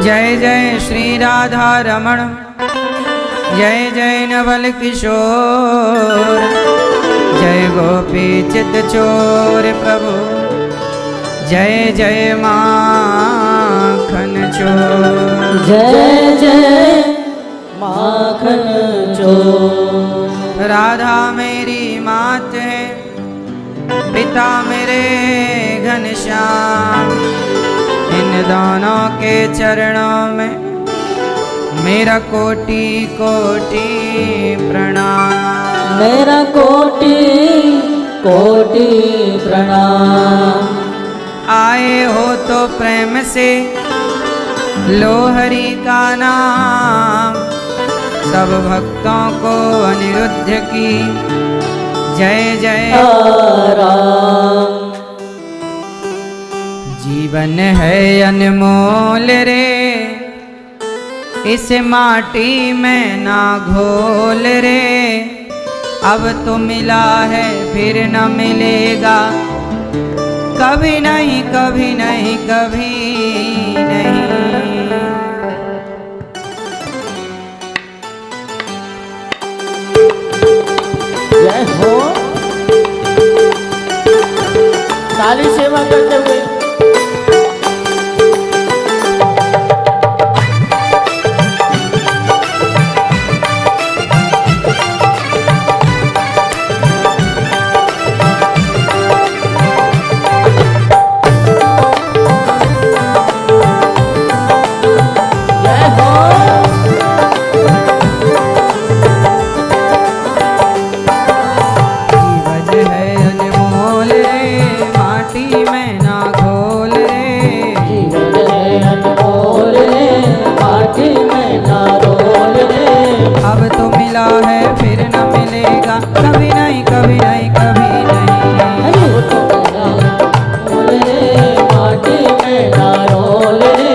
जय जय श्री राधा रमण, जय जय नवल किशोर, जय गोपी चित चोर प्रभु, जय जय माखन चोर, जय जय माखन चोर। राधा मेरी मात है, पिता मेरे घनश्याम, इन दोनों के चरणों में मेरा कोटि कोटि प्रणाम, मेरा कोटि कोटि प्रणाम। आए हो तो प्रेम से लो हरि का नाम, सब भक्तों को अनिरुद्ध की जय जय राम। जीवन है अनमोल रे, इस माटी में ना घोल रे, अब तो मिला है फिर न मिलेगा, कभी नहीं कभी नहीं कभी नहीं। जय हो। ताली सेवा करते हुए कभी नहीं कभी नहीं कभी नहीं। माटी में ना रोल रे,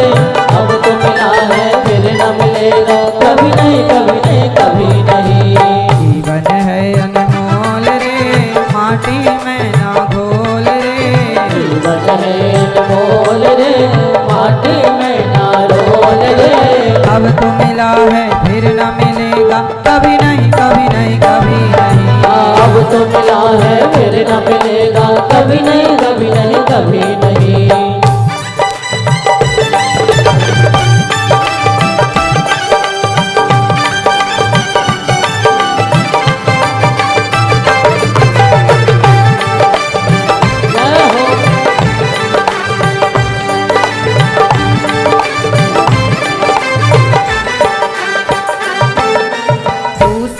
अब तो मिला है फिर न मिलेगा, कभी नहीं कभी नहीं कभी नहीं। जीवन है अनमोल रे, माटी में ना घोल रे, जीवन है अनमोल रे, माटी में ना रोल रे, अब तो मिला है फिर न मिलेगा, कभी नहीं कभी नहीं कभी नहीं। अब तो मिला है फिर न मिलेगा, कभी नहीं कभी नहीं कभी नहीं।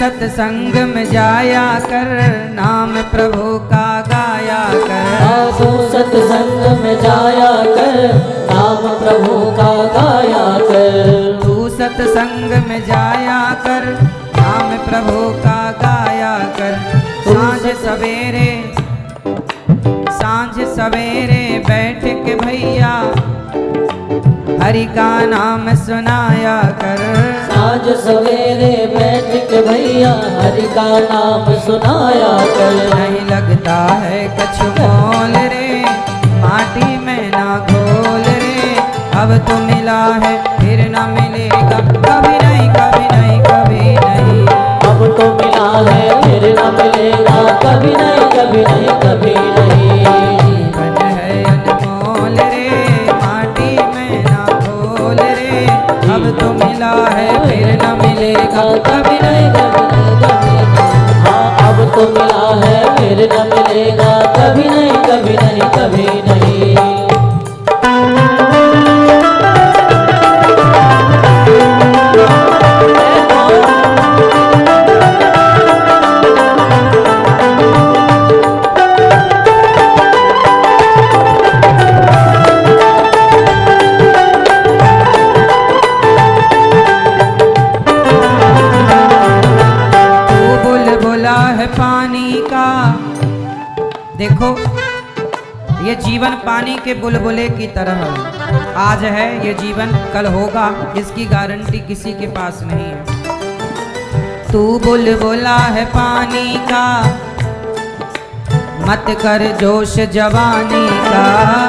सत्संग में जाया कर, नाम प्रभु का गाया कर, तू सत्संग में जाया कर, नाम प्रभु का गाया कर, तू सत्संग में जाया कर, नाम प्रभु का गाया कर, सांझ सवेरे बैठ के भैया हरि का नाम सुनाया कर, सांझ सवेरे बैठ के भैया हरि का नाम सुनाया कर। नहीं लगता है कछु मोल रे, माटी में ना घोल रे, अब तो मिला है फिर न मिलेगा, कभी नहीं कभी नहीं कभी नहीं। अब तो मिला है फिर न मिलेगा, कभी नहीं कभी नहीं कभी नहीं। जीवन है अनमोल रे, माटी में ना घोल रे, अब तो मिला है फिर न मिलेगा, कभी नहीं कभी नहीं कभी नहीं। हाँ, अब तो मिला है फिर न मिलेगा, कभी नहीं कभी नहीं कभी नहीं। पानी का देखो, ये जीवन पानी के बुलबुले की तरह है, आज है ये जीवन कल होगा, इसकी गारंटी किसी के पास नहीं है। तू बुलबुला है पानी का, मत कर जोश जवानी का,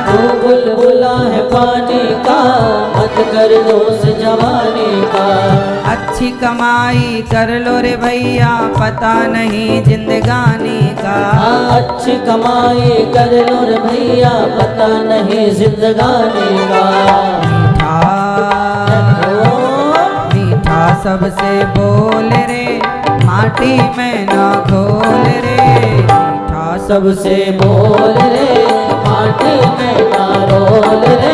तू बुलबुला है पानी का, मत मत कर दोष जवानी का। अच्छी कमाई कर लो रे भैया, पता नहीं जिंदगानी का। अच्छी कमाई कर लो रे भैया, पता नहीं जिंदगानी का। मीठा सबसे बोल रे, माटी में ना घोल रे। मीठा सबसे बोल रे, माटी में ना रोल रे।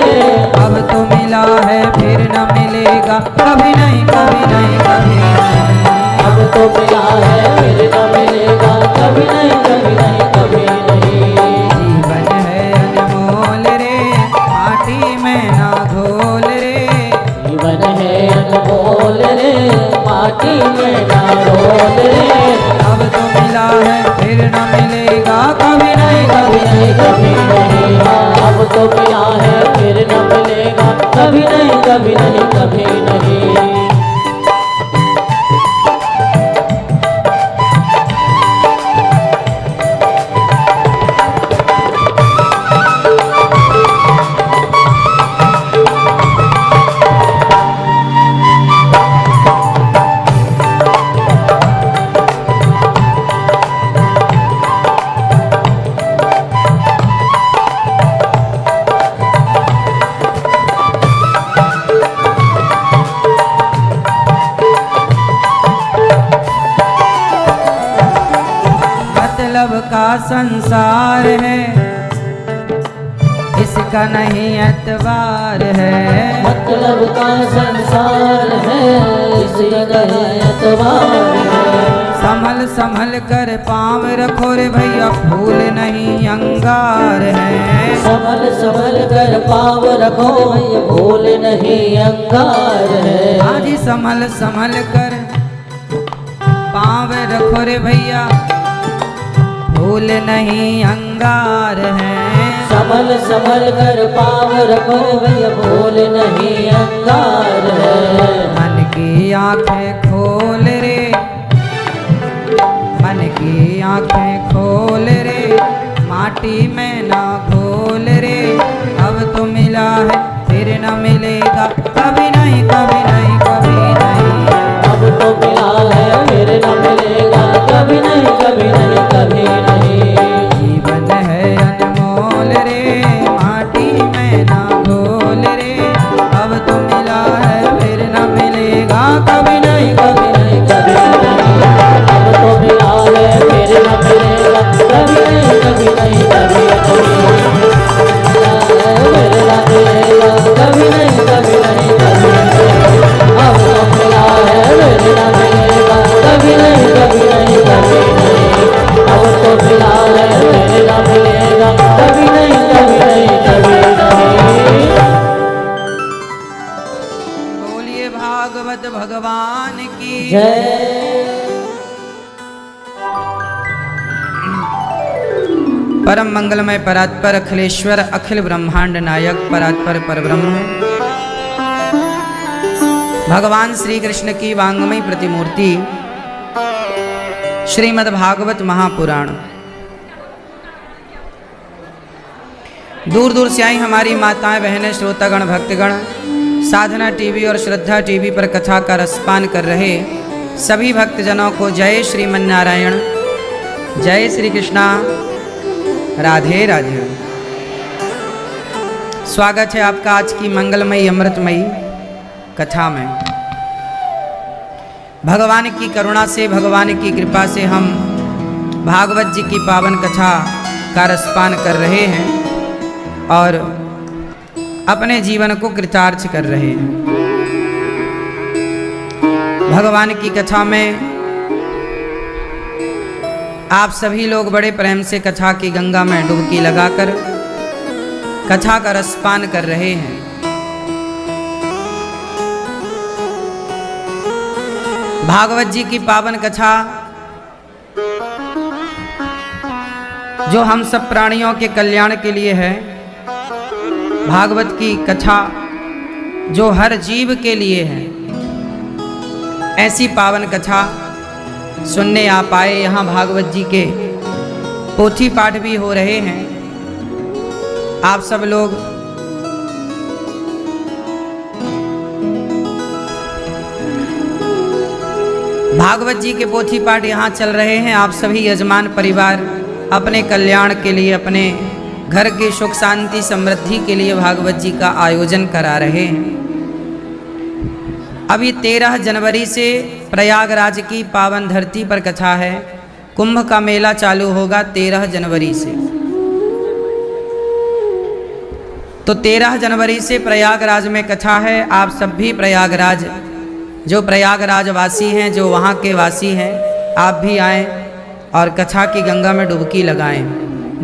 अब तो मिला है फिर न मिलेगा, कभी नहीं कभी नहीं कभी नहीं। अब तो मिला है फिर न मिलेगा, कभी नहीं कभी नहीं कभी नहीं। जीवन है अनमोल रे, माटी में ना घोल रे। जीवन है अनमोल रे, माटी में ना रोल रे। अब तो मिला है फिर न मिलेगा, कभी नहीं कभी नहीं कभी नहीं। अब तो मिला है फिर न मिलेगा, कभी नहीं कभी नहीं कभी नहीं। मतलब का संसार है, इसका नहीं एतबार है। मतलब का संसार है, इसका नहीं एतबार है। संभल संभल कर पाँव रखो रे भैया, फूल नहीं अंगार है। संभल संभल कर पाँव रखो भैया, फूल नहीं अंगार है। आज संभल संभल कर पाँव रखो रे भैया, फूल नहीं अंगार है। संभल संभल कर पाँव रखो भैया, फूल नहीं अंगार है। मन की आंखें खोल रे, मन की आंखें खोल रे, माटी में ना घोल रे। अब तो मिला है फिर न मिलेगा, कभी नहीं कभी नहीं कभी नहीं। अब तो मिला है फिर न मिलेगा, कभी नहीं कभी नहीं कभी नहीं। जीवन है अनमोल रे, माटी में ना घोल रे। अब तो मिला है फिर न मिलेगा, कभी नहीं कभी नहीं कभी नहीं। अब तो मिला है फिर न मिलेगा, कभी नहीं कभी नहीं कभी नहीं। फिर न मिलेगा, कभी नहीं कभी नहीं कभी नहीं। अब तो मिला है फिर न मिलेगा, कभी नहीं कभी नहीं कभी नहीं। अब तो मिला है फिर न मिलेगा, कभी नहीं कभी नहीं कभी नहीं। बोलिए भागवत भगवान की जय। परम मंगलमय परात्पर अखिलेश्वर अखिल ब्रह्मांड नायक परात्पर परब्रह्म भगवान श्री कृष्ण की वांगमय प्रतिमूर्ति श्रीमद् भागवत महापुराण। दूर दूर से आई हमारी माताएं बहनें श्रोतागण भक्तगण साधना टीवी और श्रद्धा टीवी पर कथा का रसपान कर रहे सभी भक्तजनों को जय श्रीमन नारायण, जय श्री कृष्णा, राधे राधे। स्वागत है आपका आज की मंगलमयी अमृतमयी कथा में। भगवान की करुणा से, भगवान की कृपा से हम भागवत जी की पावन कथा का रसपान कर रहे हैं और अपने जीवन को कृतार्थ कर रहे हैं। भगवान की कथा में आप सभी लोग बड़े प्रेम से कथा की गंगा में डुबकी लगाकर कथा का रसपान कर रहे हैं। भागवत जी की पावन कथा जो हम सब प्राणियों के कल्याण के लिए है, भागवत की कथा जो हर जीव के लिए है, ऐसी पावन कथा सुनने आप आए। यहाँ भागवत जी के पोथी पाठ भी हो रहे हैं। आप सब लोग भागवत जी के पोथी पाठ यहाँ चल रहे हैं। आप सभी यजमान परिवार अपने कल्याण के लिए, अपने घर की सुख शांति समृद्धि के लिए भागवत जी का आयोजन करा रहे हैं। अभी 13 जनवरी से प्रयागराज की पावन धरती पर कथा है। कुंभ का मेला चालू होगा 13 जनवरी से। तो 13 जनवरी से प्रयागराज में कथा है। आप सब भी प्रयागराज, जो प्रयागराज वासी हैं, जो वहाँ के वासी हैं, आप भी आएँ और कथा की गंगा में डुबकी लगाएं।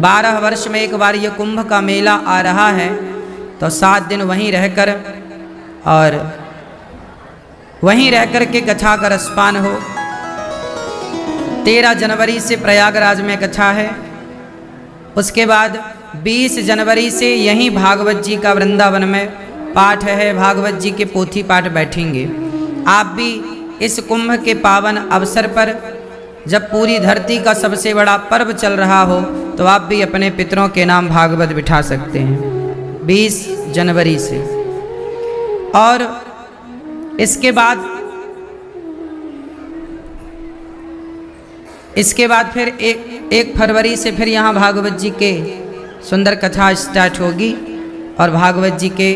12 वर्ष में एक बार ये कुंभ का मेला आ रहा है, तो 7 दिन वहीं रहकर और वहीं रहकर के कथा का रसपान हो। 13 जनवरी से प्रयागराज में कथा है। उसके बाद 20 जनवरी से यहीं भागवत जी का वृंदावन में पाठ है। भागवत जी के पोथी पाठ बैठेंगे। आप भी इस कुंभ के पावन अवसर पर, जब पूरी धरती का सबसे बड़ा पर्व चल रहा हो, तो आप भी अपने पितरों के नाम भागवत बिठा सकते हैं 20 जनवरी से। और इसके बाद फिर 1 फरवरी से फिर यहाँ भागवत जी के सुंदर कथा स्टार्ट होगी और भागवत जी के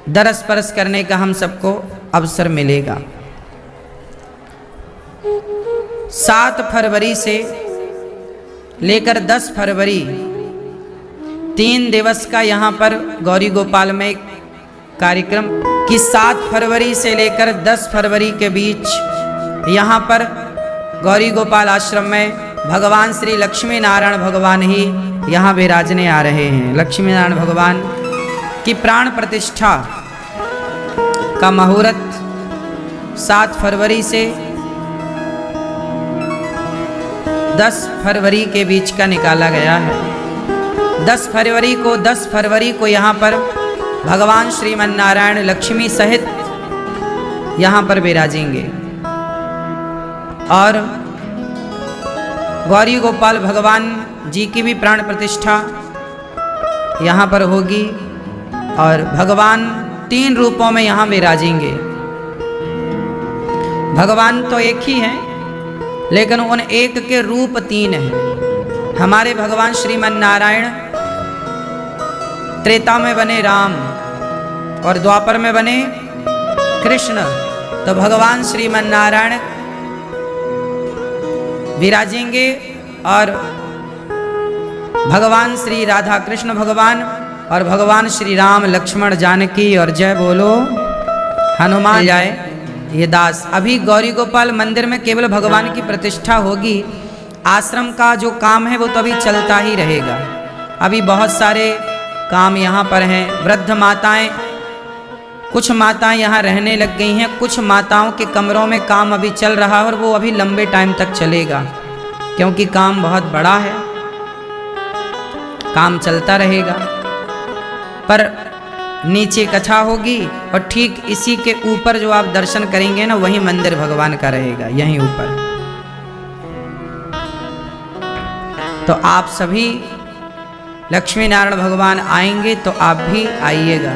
दरस परस करने का हम सबको अवसर मिलेगा। 7 फरवरी से लेकर 10 फरवरी 3 दिवस का यहाँ पर गौरी गोपाल में एक कार्यक्रम कि 7 फरवरी से लेकर 10 फरवरी के बीच यहाँ पर गौरी गोपाल आश्रम में भगवान श्री लक्ष्मी नारायण भगवान ही यहाँ विराजने आ रहे हैं। लक्ष्मी नारायण भगवान की प्राण प्रतिष्ठा का मुहूर्त 7 फरवरी से 10 फरवरी के बीच का निकाला गया है। 10 फरवरी को यहाँ पर भगवान श्रीमन नारायण लक्ष्मी सहित यहाँ पर विराजेंगे और गौरी गोपाल भगवान जी की भी प्राण प्रतिष्ठा यहाँ पर होगी और भगवान 3 रूपों में यहाँ विराजेंगे। भगवान तो एक ही हैं, लेकिन उन एक के रूप 3 हैं। हमारे भगवान श्रीमन नारायण त्रेता में बने राम और द्वापर में बने कृष्ण, तो भगवान श्रीमन नारायण विराजेंगे और भगवान श्री राधा कृष्ण भगवान और भगवान श्री राम लक्ष्मण जानकी और जय बोलो हनुमान जाए ये दास। अभी गौरी गोपाल मंदिर में केवल भगवान की प्रतिष्ठा होगी। आश्रम का जो काम है वो तो अभी चलता ही रहेगा। अभी बहुत सारे काम यहाँ पर हैं। वृद्ध माताएं, कुछ माताएं यहाँ रहने लग गई हैं। कुछ माताओं के कमरों में काम अभी चल रहा है और वो अभी लंबे टाइम तक चलेगा, क्योंकि काम बहुत बड़ा है। काम चलता रहेगा, पर नीचे कथा होगी और ठीक इसी के ऊपर जो आप दर्शन करेंगे ना, वही मंदिर भगवान का रहेगा, यहीं ऊपर। तो आप सभी लक्ष्मी नारायण भगवान आएंगे तो आप भी आइएगा,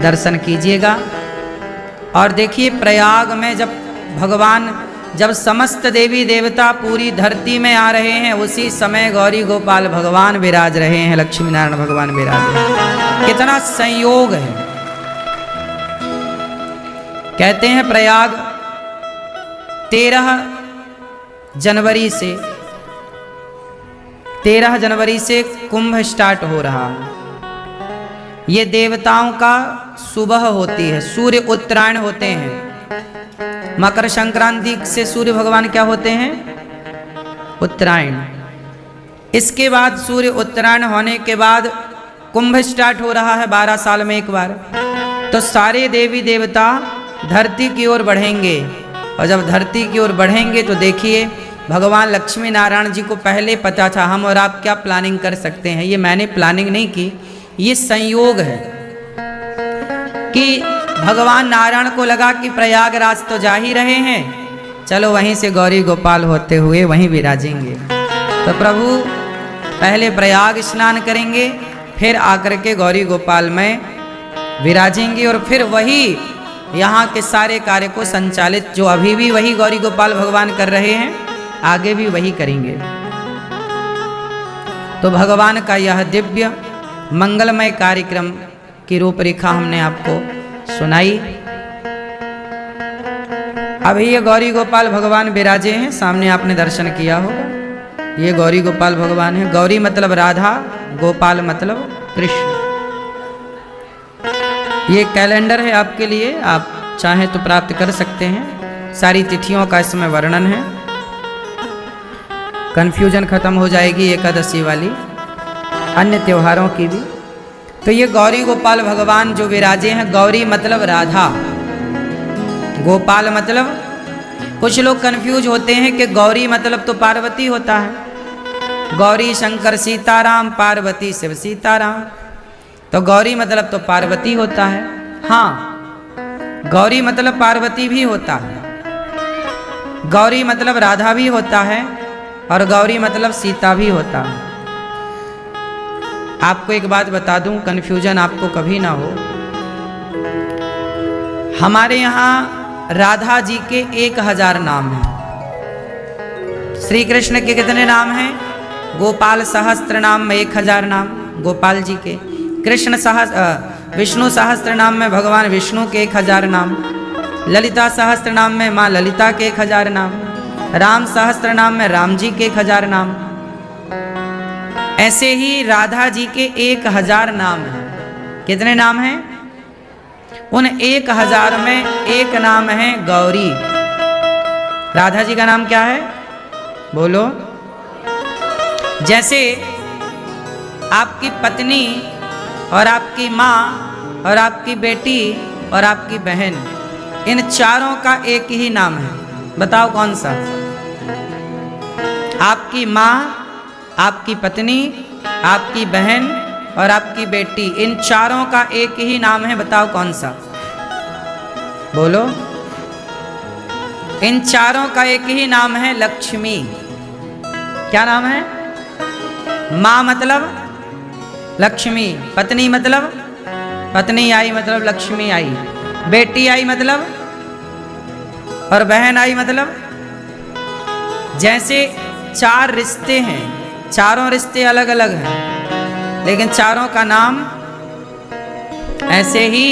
दर्शन कीजिएगा। और देखिए प्रयाग में जब समस्त देवी देवता पूरी धरती में आ रहे हैं, उसी समय गौरी गोपाल भगवान विराज रहे हैं, लक्ष्मी नारायण भगवान विराज रहे हैं। कितना संयोग है। कहते हैं प्रयाग 13 जनवरी से कुंभ स्टार्ट हो रहा है। ये देवताओं का सुबह होती है, सूर्य उत्तरायण होते हैं। मकर संक्रांति से सूर्य भगवान क्या होते हैं? उत्तरायण। इसके बाद सूर्य उत्तरायण होने के बाद कुंभ स्टार्ट हो रहा है 12 साल में एक बार। तो सारे देवी देवता धरती की ओर बढ़ेंगे और जब धरती की ओर बढ़ेंगे तो देखिए भगवान लक्ष्मी नारायण जी को पहले पता था हम और आप क्या प्लानिंग कर सकते हैं। ये मैंने प्लानिंग नहीं की, ये संयोग है कि भगवान नारायण को लगा कि प्रयागराज तो जा ही रहे हैं, चलो वहीं से गौरी गोपाल होते हुए वहीं विराजेंगे। तो प्रभु पहले प्रयाग स्नान करेंगे, फिर आकर के गौरी गोपाल में विराजेंगे और फिर वही यहाँ के सारे कार्य को संचालित, जो अभी भी वही गौरी गोपाल भगवान कर रहे हैं, आगे भी वही करेंगे। तो भगवान का यह दिव्य मंगलमय कार्यक्रम की रूपरेखा हमने आपको सुनाई। अभी ये गौरी गोपाल भगवान विराजे हैं, सामने आपने दर्शन किया होगा। ये गौरी गोपाल भगवान है। गौरी मतलब राधा, गोपाल मतलब कृष्ण। ये कैलेंडर है आपके लिए, आप चाहें तो प्राप्त कर सकते हैं। सारी तिथियों का इसमें वर्णन है। कंफ्यूजन खत्म हो जाएगी एकादशी वाली, अन्य त्योहारों की भी। तो ये गौरी गोपाल भगवान जो विराजे हैं, गौरी मतलब राधा, गोपाल मतलब, कुछ लोग कंफ्यूज होते हैं कि गौरी मतलब तो पार्वती होता है। गौरी शंकर सीताराम, पार्वती शिव सीताराम। तो गौरी मतलब तो पार्वती होता है। हाँ, गौरी मतलब पार्वती भी होता है, गौरी मतलब राधा भी होता है, और गौरी मतलब सीता भी होता है। आपको एक बात बता दूं, कंफ्यूजन आपको कभी ना हो। हमारे यहाँ राधा जी के 1000 नाम हैं। श्री कृष्ण के कितने नाम हैं? गोपाल सहस्त्र नाम में 1000 नाम गोपाल जी के। कृष्ण विष्णु सहस्त्र नाम में भगवान विष्णु के 1000 नाम। ललिता सहस्त्र नाम में माँ ललिता के 1000 नाम। राम सहस्त्र नाम में राम जी के 1000 नाम। ऐसे ही राधा जी के 1000 नाम हैं। कितने नाम हैं? उन 1000 में एक नाम है गौरी। राधा जी का नाम क्या है? बोलो। जैसे आपकी पत्नी और आपकी माँ और आपकी बेटी और आपकी बहन, इन चारों का एक ही नाम है। बताओ कौन सा? आपकी माँ, आपकी पत्नी, आपकी बहन और आपकी बेटी, इन चारों का एक ही नाम है। बताओ कौन सा? बोलो। इन चारों का एक ही नाम है लक्ष्मी। क्या नाम है? माँ मतलब लक्ष्मी, पत्नी मतलब पत्नी आई मतलब लक्ष्मी आई, बेटी आई मतलब, और बहन आई मतलब। जैसे 4 रिश्ते हैं, चारों रिश्ते अलग अलग हैं, लेकिन चारों का नाम ऐसे ही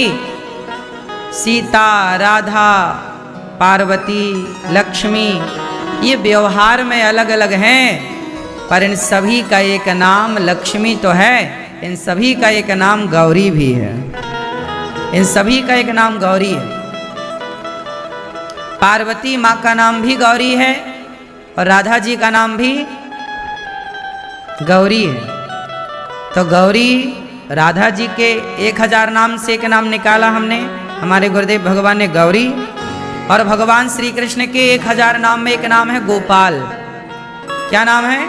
सीता, राधा, पार्वती, लक्ष्मी, ये व्यवहार में अलग अलग हैं, पर इन सभी का एक नाम लक्ष्मी तो है, इन सभी का एक नाम गौरी भी है। इन सभी का एक नाम गौरी है। पार्वती माँ का नाम भी गौरी है और राधा जी का नाम भी गौरी है। तो गौरी, राधा जी के 1000 नाम से एक नाम निकाला हमने, हमारे गुरुदेव भगवान ने गौरी। और भगवान श्री कृष्ण के 1000 नाम में एक नाम है गोपाल। क्या नाम है?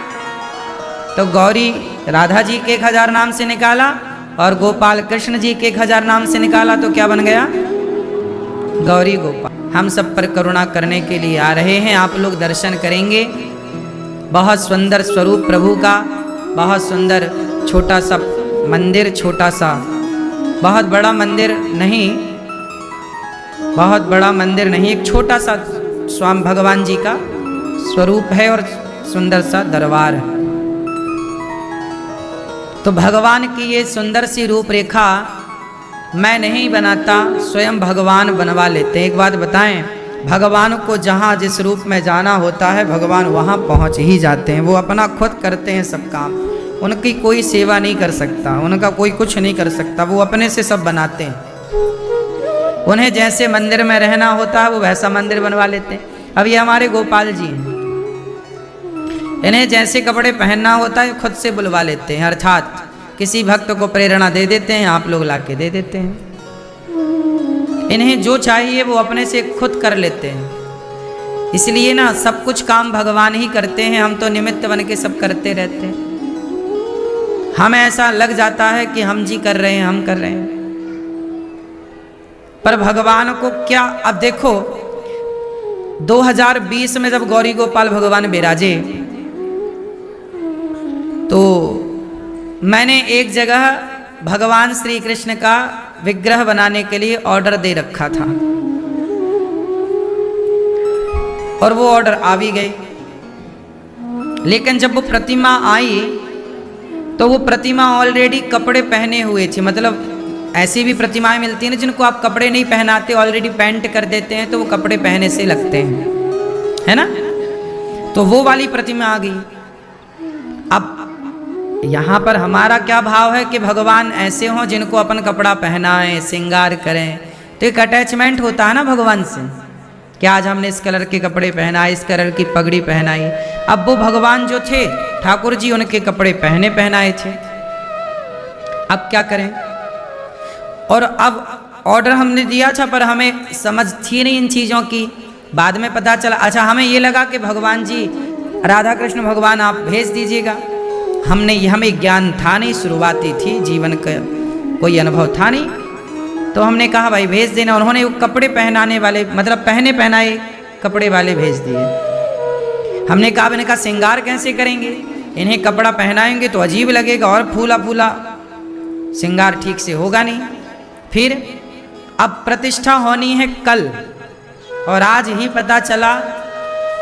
तो गौरी राधा जी के 1000 नाम से निकाला और गोपाल कृष्ण जी के 1000 नाम से निकाला, तो क्या बन गया? गौरी गोपाल। हम सब पर करुणा करने के लिए आ रहे हैं। आप लोग दर्शन करेंगे। बहुत सुंदर स्वरूप प्रभु का, बहुत सुंदर छोटा सा मंदिर, छोटा सा, बहुत बड़ा मंदिर नहीं, बहुत बड़ा मंदिर नहीं, एक छोटा सा स्वामी भगवान जी का स्वरूप है और सुंदर सा दरबार है। तो भगवान की ये सुंदर सी रूपरेखा मैं नहीं बनाता, स्वयं भगवान बनवा लेते हैं। एक बात बताएं, भगवान को जहाँ जिस रूप में जाना होता है, भगवान वहाँ पहुँच ही जाते हैं। वो अपना खुद करते हैं सब काम, उनकी कोई सेवा नहीं कर सकता, उनका कोई कुछ नहीं कर सकता, वो अपने से सब बनाते हैं। उन्हें जैसे मंदिर में रहना होता है वो वैसा मंदिर बनवा लेते हैं। अब ये हमारे गोपाल जी हैं, इन्हें जैसे कपड़े पहनना होता है खुद से बुलवा लेते हैं, अर्थात किसी भक्त को प्रेरणा दे देते हैं, आप लोग लाके दे देते हैं। इन्हें जो चाहिए वो अपने से खुद कर लेते हैं। इसलिए ना सब कुछ काम भगवान ही करते हैं, हम तो निमित्त बन के सब करते रहते हैं। हमें ऐसा लग जाता है कि हम जी कर रहे हैं, हम कर रहे हैं, पर भगवान को क्या। अब देखो 2020 में जब गौरी गोपाल भगवान विराजे, तो मैंने एक जगह भगवान श्री कृष्ण का विग्रह बनाने के लिए ऑर्डर दे रखा था और वो ऑर्डर आ भी गए। लेकिन जब वो प्रतिमा आई तो वो प्रतिमा ऑलरेडी कपड़े पहने हुए थी। मतलब ऐसी भी प्रतिमाएं मिलती हैं ना जिनको आप कपड़े नहीं पहनाते, ऑलरेडी पेंट कर देते हैं तो वो कपड़े पहने से लगते हैं, है ना। तो वो वाली प्रतिमा आ गई। अब यहाँ पर हमारा क्या भाव है कि भगवान ऐसे हों जिनको अपन कपड़ा पहनाएं, श्रृंगार करें, तो एक अटैचमेंट होता है ना भगवान से कि आज हमने इस कलर के कपड़े पहनाए, इस कलर की पगड़ी पहनाई। अब वो भगवान जो थे ठाकुर जी उनके कपड़े पहनाए थे। अब क्या करें। और अब ऑर्डर हमने दिया था पर हमें समझ थी नहीं इन चीज़ों की। बाद में पता चला, अच्छा हमें ये लगा कि भगवान जी राधा कृष्ण भगवान आप भेज दीजिएगा। हमें ज्ञान था नहीं, शुरुआती थी, जीवन का कोई अनुभव था नहीं, तो हमने कहा भाई भेज देना। उन्होंने वो कपड़े पहनाने वाले, मतलब पहनाए कपड़े वाले भेज दिए। हमने कहा, मैंने कहा श्रृंगार कैसे करेंगे, इन्हें कपड़ा पहनाएंगे तो अजीब लगेगा और फूला फूला श्रृंगार ठीक से होगा नहीं। फिर अब प्रतिष्ठा होनी है कल, और आज ही पता चला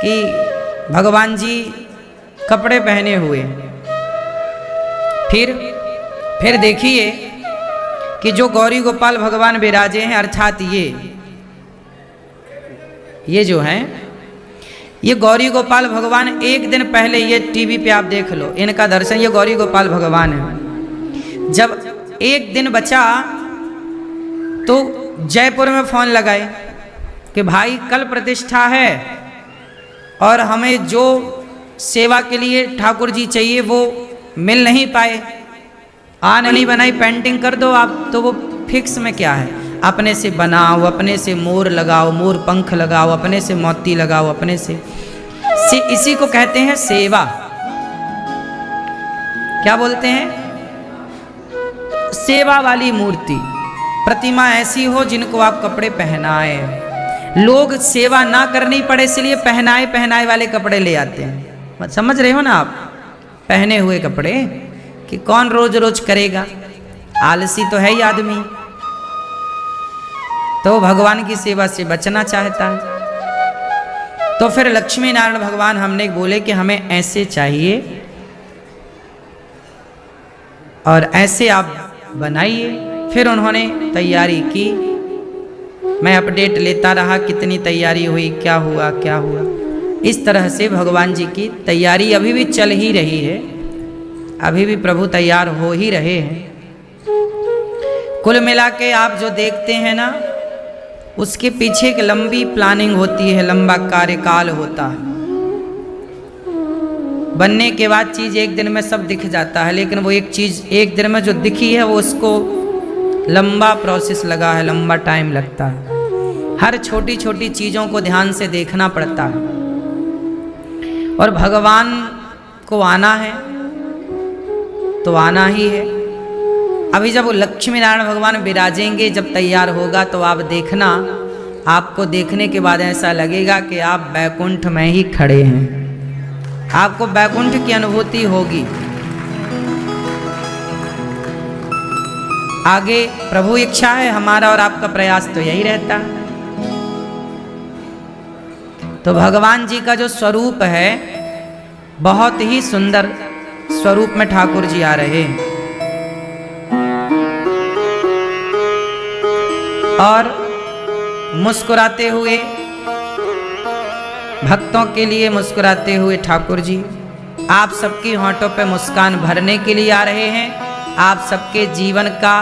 कि भगवान जी कपड़े पहने हुए। फिर देखिए कि जो गौरी गोपाल भगवान विराजे हैं, अर्थात ये जो हैं, ये गौरी गोपाल भगवान एक दिन पहले, ये टीवी पे आप देख लो इनका दर्शन, ये गौरी गोपाल भगवान है। जब एक दिन बचा तो जयपुर में फोन लगाए कि भाई कल प्रतिष्ठा है और हमें जो सेवा के लिए ठाकुर जी चाहिए वो मिल नहीं पाए, नहीं बनाई, पेंटिंग कर दो आप। तो वो फिक्स में क्या है, अपने से बनाओ, अपने से मोर लगाओ, मोर पंख लगाओ, अपने से मोती लगाओ, अपने से इसी को कहते हैं सेवा। क्या बोलते हैं, सेवा वाली मूर्ति, प्रतिमा ऐसी हो जिनको आप कपड़े पहनाए, लोग सेवा ना करनी पड़े इसलिए पहनाए वाले कपड़े ले आते हैं। समझ रहे हो ना आप, पहने हुए कपड़े कि कौन रोज रोज करेगा, आलसी तो है ही आदमी, तो भगवान की सेवा से बचना चाहता है। तो फिर लक्ष्मी नारायण भगवान हमने बोले कि हमें ऐसे चाहिए और ऐसे आप बनाइए। फिर उन्होंने तैयारी की, मैं अपडेट लेता रहा कितनी तैयारी हुई, क्या हुआ। इस तरह से भगवान जी की तैयारी अभी भी चल ही रही है, अभी भी प्रभु तैयार हो ही रहे हैं। कुल मिला के आप जो देखते हैं ना, उसके पीछे एक लंबी प्लानिंग होती है, लंबा कार्यकाल होता है। बनने के बाद चीज़ एक दिन में सब दिख जाता है, लेकिन वो एक चीज़ एक दिन में जो दिखी है वो उसको लंबा प्रोसेस लगा है, लंबा टाइम लगता है। हर छोटी छोटी चीज़ों को ध्यान से देखना पड़ता है। और भगवान को आना है तो आना ही है। अभी जब वो लक्ष्मी नारायण भगवान विराजेंगे, जब तैयार होगा तो आप देखना, आपको देखने के बाद ऐसा लगेगा कि आप बैकुंठ में ही खड़े हैं, आपको बैकुंठ की अनुभूति होगी। आगे प्रभु इच्छा है, हमारा और आपका प्रयास तो यही रहता है। तो भगवान जी का जो स्वरूप है, बहुत ही सुंदर स्वरूप में ठाकुर जी आ रहे हैं। और मुस्कुराते हुए, भक्तों के लिए मुस्कुराते हुए ठाकुर जी आप सबकी होंठों पे मुस्कान भरने के लिए आ रहे हैं, आप सबके जीवन का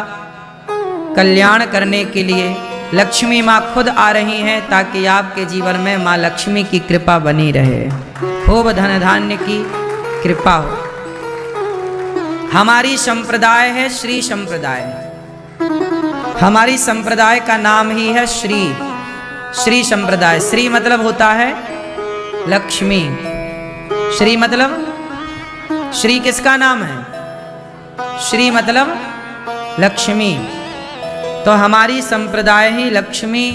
कल्याण करने के लिए। लक्ष्मी माँ खुद आ रही हैं ताकि आपके जीवन में माँ लक्ष्मी की कृपा बनी रहे, खूब धन धान्य की कृपा हो। हमारी संप्रदाय है श्री संप्रदाय, हमारी संप्रदाय का नाम ही है श्री संप्रदाय। श्री मतलब होता है लक्ष्मी, श्री मतलब, श्री किसका नाम है, श्री मतलब लक्ष्मी। तो हमारी संप्रदाय ही लक्ष्मी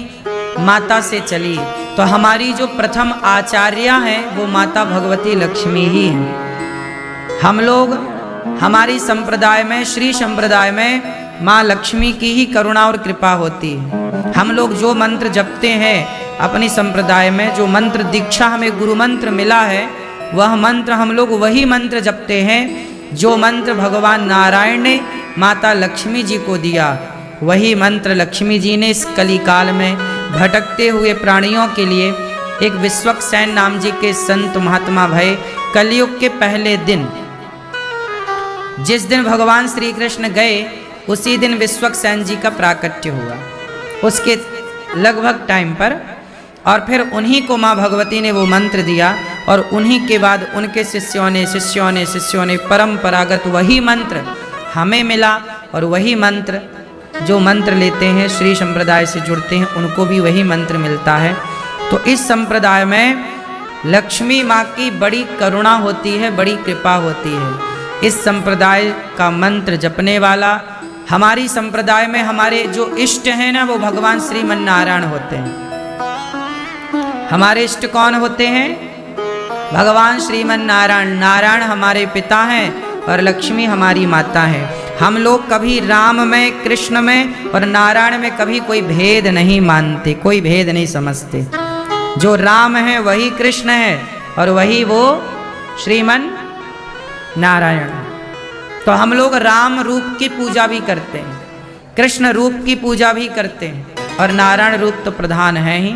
माता से चली, तो हमारी जो प्रथम आचार्य हैं वो माता भगवती लक्ष्मी ही हैं। हम लोग हमारी संप्रदाय में, श्री संप्रदाय में माँ लक्ष्मी की ही करुणा और कृपा होती है। हम लोग जो मंत्र जपते हैं अपनी संप्रदाय में, जो मंत्र दीक्षा हमें गुरु मंत्र मिला है, वह मंत्र हम लोग वही मंत्र जपते हैं जो मंत्र भगवान नारायण ने माता लक्ष्मी जी को दिया। वही मंत्र लक्ष्मी जी ने इस कली काल में भटकते हुए प्राणियों के लिए एक विश्वक्सेन नाम जी के संत महात्मा भय कलयुग के पहले दिन, जिस दिन भगवान श्री कृष्ण गए उसी दिन विश्वक्सेन जी का प्राकट्य हुआ, उसके लगभग टाइम पर। और फिर उन्हीं को माँ भगवती ने वो मंत्र दिया और उन्हीं के बाद उनके शिष्यों ने परंपरागत वही मंत्र हमें मिला। और वही मंत्र, जो मंत्र लेते हैं श्री संप्रदाय से जुड़ते हैं, उनको भी वही मंत्र मिलता है। तो इस संप्रदाय में लक्ष्मी माँ की बड़ी करुणा होती है, बड़ी कृपा होती है। इस संप्रदाय का मंत्र जपने वाला, हमारी संप्रदाय में हमारे जो इष्ट हैं ना, वो भगवान श्रीमन नारायण होते हैं। हमारे इष्ट कौन होते हैं? भगवान श्रीमन नारायण। नारायण हमारे पिता हैं और लक्ष्मी हमारी माता है। हम लोग कभी राम में, कृष्ण में और नारायण में कभी कोई भेद नहीं मानते, कोई भेद नहीं समझते। जो राम है वही कृष्ण है और वही वो श्रीमन नारायण। तो हम लोग राम रूप की पूजा भी करते हैं, कृष्ण रूप की पूजा भी करते हैं और नारायण रूप तो प्रधान है ही।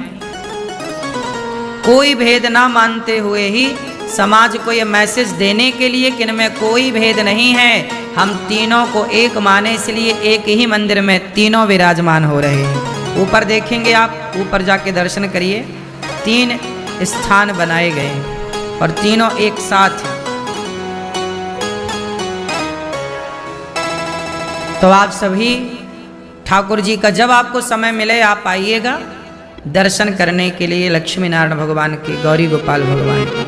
कोई भेद ना मानते हुए ही समाज को यह मैसेज देने के लिए कि इनमें कोई भेद नहीं है, हम तीनों को एक माने, इसलिए एक ही मंदिर में तीनों विराजमान हो रहे हैं। ऊपर देखेंगे आप, ऊपर जाके दर्शन करिए, 3 स्थान बनाए गए हैं और तीनों एक साथ हैं। तो आप सभी ठाकुर जी का जब आपको समय मिले आप आइएगा दर्शन करने के लिए लक्ष्मी नारायण भगवान के, गौरी गोपाल भगवान के।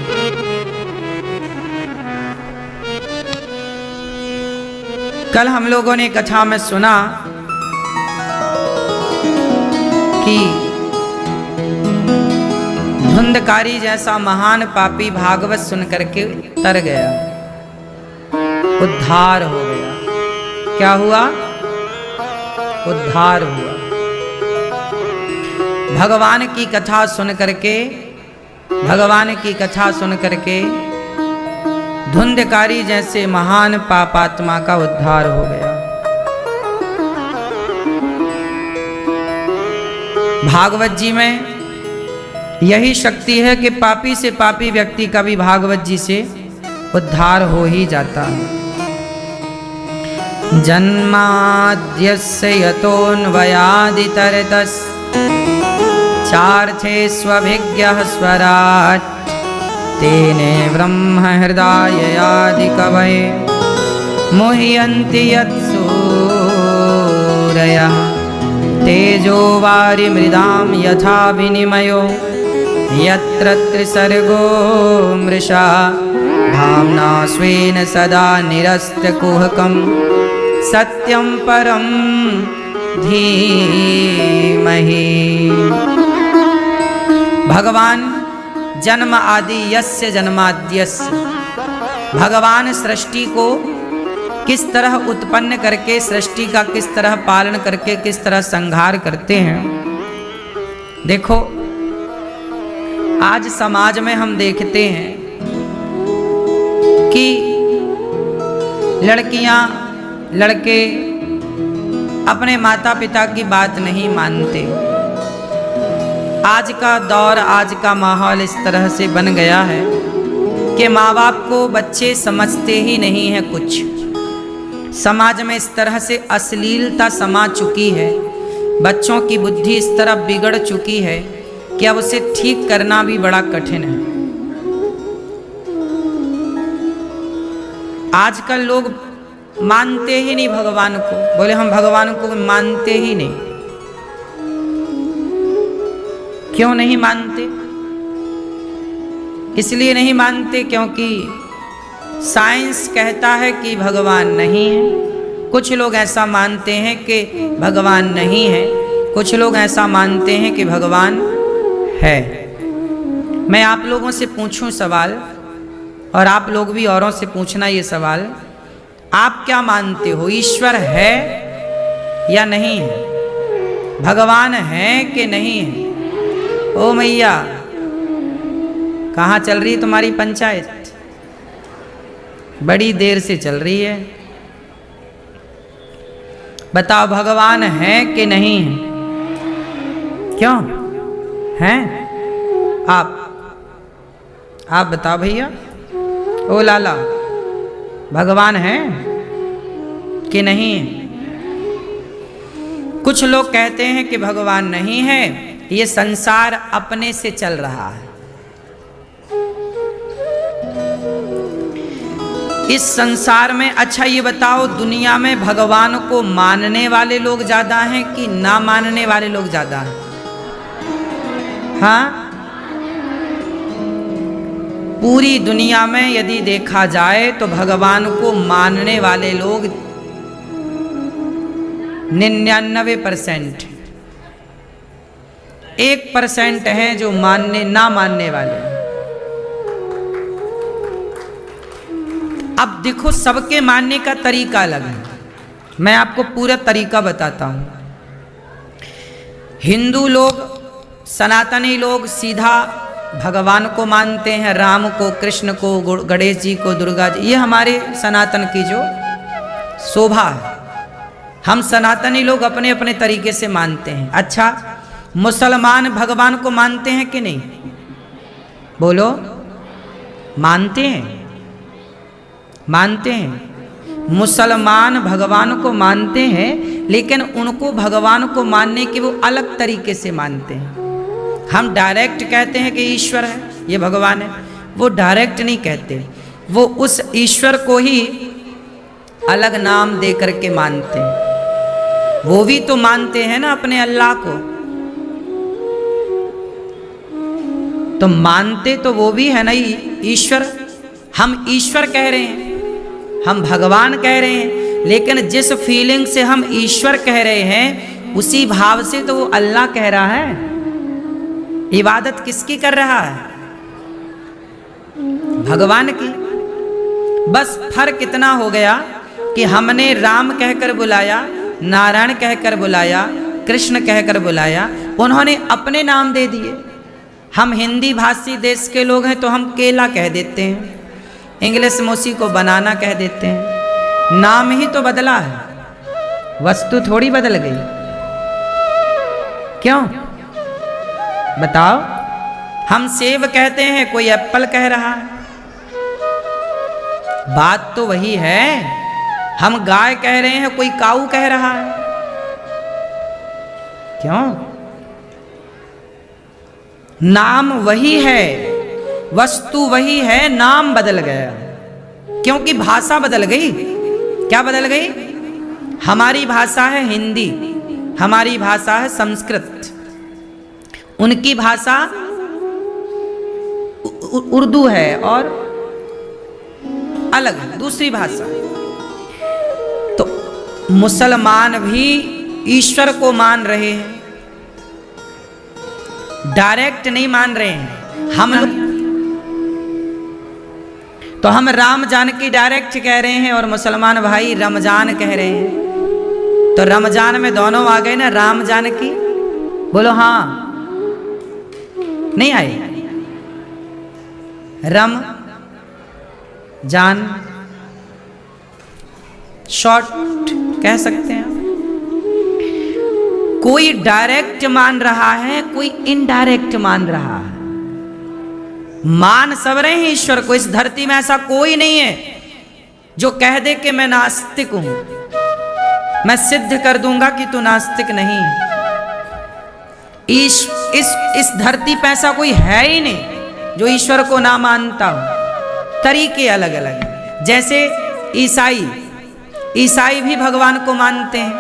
कल हम लोगों ने कथा में सुना कि धुंधकारी जैसा महान पापी भागवत सुन करके तर गया, उद्धार हो गया। क्या हुआ? उद्धार हुआ। भगवान की कथा सुन करके, भगवान की कथा सुन करके धुंधकारी जैसे महान पापात्मा का उद्धार हो गया। भागवत जी में यही शक्ति है कि पापी से पापी व्यक्ति का भी भागवत जी से उद्धार हो ही जाता है। जन्माद्यस्य यतोऽन्वयादितरतस् चार्थेष्वभिज्ञः स्वराट् तेने ब्रह्म हृदयादिकवये मुह्यन्ति यत्सूरयः तेजो वारिमृदां यथा विनिमयो यत्र त्रिसर्गो मृषा धाम्ना स्वेन सदा निरस्तकुहकं सत्यं परं धीमहि। भगवान जन्म आदि यस्य जन्माद्यस्य, भगवान सृष्टि को किस तरह उत्पन्न करके, सृष्टि का किस तरह पालन करके, किस तरह संहार करते हैं। देखो आज समाज में हम देखते हैं कि लड़कियां लड़के अपने माता पिता की बात नहीं मानते। आज का दौर, आज का माहौल इस तरह से बन गया है कि माँ बाप को बच्चे समझते ही नहीं हैं कुछ। समाज में इस तरह से अश्लीलता समा चुकी है, बच्चों की बुद्धि इस तरह बिगड़ चुकी है कि अब उसे ठीक करना भी बड़ा कठिन है। आजकल लोग मानते ही नहीं भगवान को, बोले हम भगवान को मानते ही नहीं। क्यों नहीं मानते? इसलिए नहीं मानते क्योंकि साइंस कहता है कि भगवान नहीं है। कुछ लोग ऐसा मानते हैं कि भगवान नहीं है, कुछ लोग ऐसा मानते हैं कि भगवान है। मैं आप लोगों से पूछूं सवाल और आप लोग भी औरों से पूछना ये सवाल आप क्या मानते हो, ईश्वर है या नहीं है, भगवान है कि नहीं है? ओ मैया, कहाँ चल रही है तुम्हारी पंचायत? बड़ी देर से चल रही है। बताओ, भगवान है कि नहीं है? क्यों हैं? आप बताओ भैया, ओ लाला, भगवान है कि नहीं है? कुछ लोग कहते हैं कि भगवान नहीं है, ये संसार अपने से चल रहा है। इस संसार में, अच्छा ये बताओ, दुनिया में भगवान को मानने वाले लोग ज्यादा हैं कि ना मानने वाले लोग ज्यादा हैं? हाँ, पूरी दुनिया में यदि देखा जाए तो भगवान को मानने वाले लोग 99%, 1% हैं जो ना मानने वाले। अब देखो, सबके मानने का तरीका अलग है। मैं आपको पूरा तरीका बताता हूं। हिंदू लोग, सनातनी लोग सीधा भगवान को मानते हैं, राम को, कृष्ण को, गणेश जी को, दुर्गा जी। ये हमारे सनातन की जो शोभा है, हम सनातनी लोग अपने अपने तरीके से मानते हैं। अच्छा, मुसलमान भगवान को मानते हैं कि नहीं? बोलो, मानते हैं? मानते हैं। मुसलमान भगवान को मानते हैं, लेकिन उनको भगवान को मानने के वो अलग तरीके से मानते हैं। हम डायरेक्ट कहते हैं कि ईश्वर है, ये भगवान है। वो डायरेक्ट नहीं कहते, वो उस ईश्वर को ही अलग नाम दे करके मानते हैं। वो भी तो मानते हैं ना अपने अल्लाह को, तो मानते तो वो भी है ना ईश्वर। हम ईश्वर कह रहे हैं, हम भगवान कह रहे हैं, लेकिन जिस फीलिंग से हम ईश्वर कह रहे हैं, उसी भाव से तो वो अल्लाह कह रहा है। इबादत किसकी कर रहा है? भगवान की। बस फर्क इतना हो गया कि हमने राम कहकर बुलाया, नारायण कहकर बुलाया, कृष्ण कहकर बुलाया, उन्होंने अपने नाम दे दिए। हम हिंदी भाषी देश के लोग हैं तो हम केला कह देते हैं, इंग्लिश में उसी को बनाना कह देते हैं। नाम ही तो बदला है, वस्तु थोड़ी बदल गई। क्यों बताओ? हम सेब कहते हैं, कोई एप्पल कह रहा है। बात तो वही है। हम गाय कह रहे हैं, कोई काऊ कह रहा है। क्यों? नाम वही है, वस्तु वही है, नाम बदल गया क्योंकि भाषा बदल गई। क्या बदल गई? हमारी भाषा है हिंदी, हमारी भाषा है संस्कृत, उनकी भाषा उर्दू है और अलग है, दूसरी भाषा। तो मुसलमान भी ईश्वर को मान रहे हैं, डायरेक्ट नहीं मान रहे हैं। हम तो हम राम जानकी डायरेक्ट कह रहे हैं और मुसलमान भाई रमजान कह रहे हैं। तो रमजान में दोनों आ गए ना, राम जानकी। बोलो हाँ, नहीं आए? रम जान, शॉर्ट कह सकते हैं। कोई डायरेक्ट मान रहा है, कोई इनडायरेक्ट मान रहा है। मान सब रहे हैं ईश्वर को। इस धरती में ऐसा कोई नहीं है जो कह दे कि मैं नास्तिक हूं, मैं सिद्ध कर दूंगा कि तू नास्तिक नहीं है। इस धरती पे ऐसा कोई है ही नहीं जो ईश्वर को ना मानता हो। तरीके अलग अलग हैं। जैसे ईसाई भी भगवान को मानते हैं।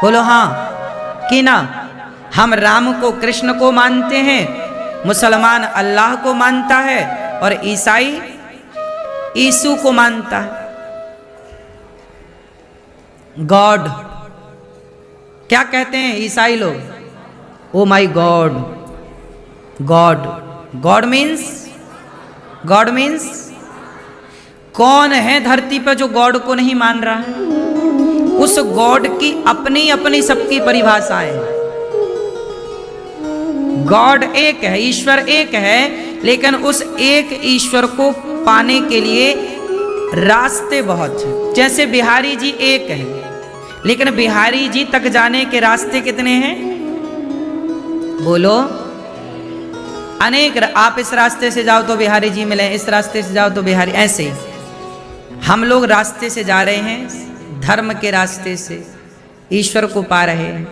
बोलो हाँ कि ना? हम राम को, कृष्ण को मानते हैं, मुसलमान अल्लाह को मानता है और ईसाई यीशु को मानता है। गॉड क्या कहते हैं ईसाई लोग? ओ माई गॉड। गॉड मीन्स कौन है धरती पर जो गॉड को नहीं मान रहा है? उस गॉड की अपनी अपनी सबकी परिभाषाएं हैं। गॉड एक है, ईश्वर एक है, लेकिन उस एक ईश्वर को पाने के लिए रास्ते बहुत हैं। जैसे बिहारी जी एक है, लेकिन बिहारी जी तक जाने के रास्ते कितने हैं? बोलो। अनेक। आप इस रास्ते से जाओ तो बिहारी जी मिले, इस रास्ते से जाओ तो बिहारी, ऐसे हम लोग रास्ते से जा रहे हैं, धर्म के रास्ते से ईश्वर को पा रहे हैं।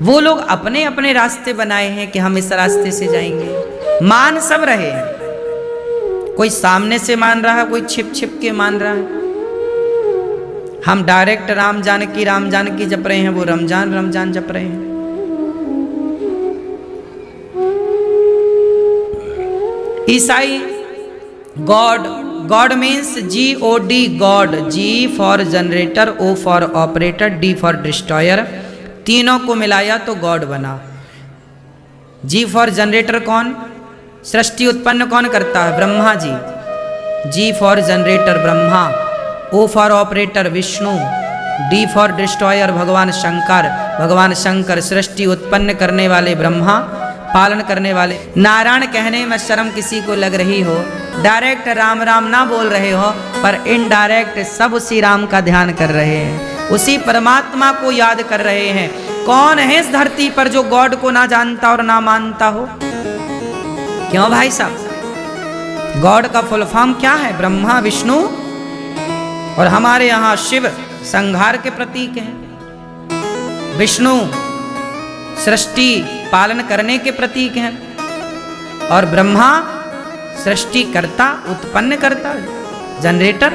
वो लोग अपने अपने रास्ते बनाए हैं कि हम इस रास्ते से जाएंगे। मान सब रहे हैं, कोई सामने से मान रहा है, कोई छिप छिप के मान रहा है। हम डायरेक्ट राम जानकी जप रहे हैं, वो रमजान जप रहे हैं। ईसाई God means GOD, God. G for generator, O for operator, D for destroyer. तीनों को मिलाया तो गॉड बना। G फॉर जनरेटर कौन? सृष्टि उत्पन्न कौन करता है? Brahma ji. G for generator Brahma, O for operator Vishnu, D for destroyer भगवान शंकर। सृष्टि उत्पन्न करने वाले ब्रह्मा, पालन करने वाले नारायण। कहने में शर्म किसी को लग रही हो, डायरेक्ट राम राम ना बोल रहे हो, पर इनडायरेक्ट सब उसी राम का ध्यान कर रहे हैं, उसी परमात्मा को याद कर रहे हैं। कौन है इस धरती पर जो गॉड को ना जानता और ना मानता हो? क्यों भाई साहब? गॉड का फुल फॉर्म क्या है? ब्रह्मा विष्णु, और हमारे यहां शिव संहार के प्रतीक हैं, विष्णु सृष्टि पालन करने के प्रतीक हैं, और ब्रह्मा सृष्टि करता, उत्पन्न करता, जनरेटर,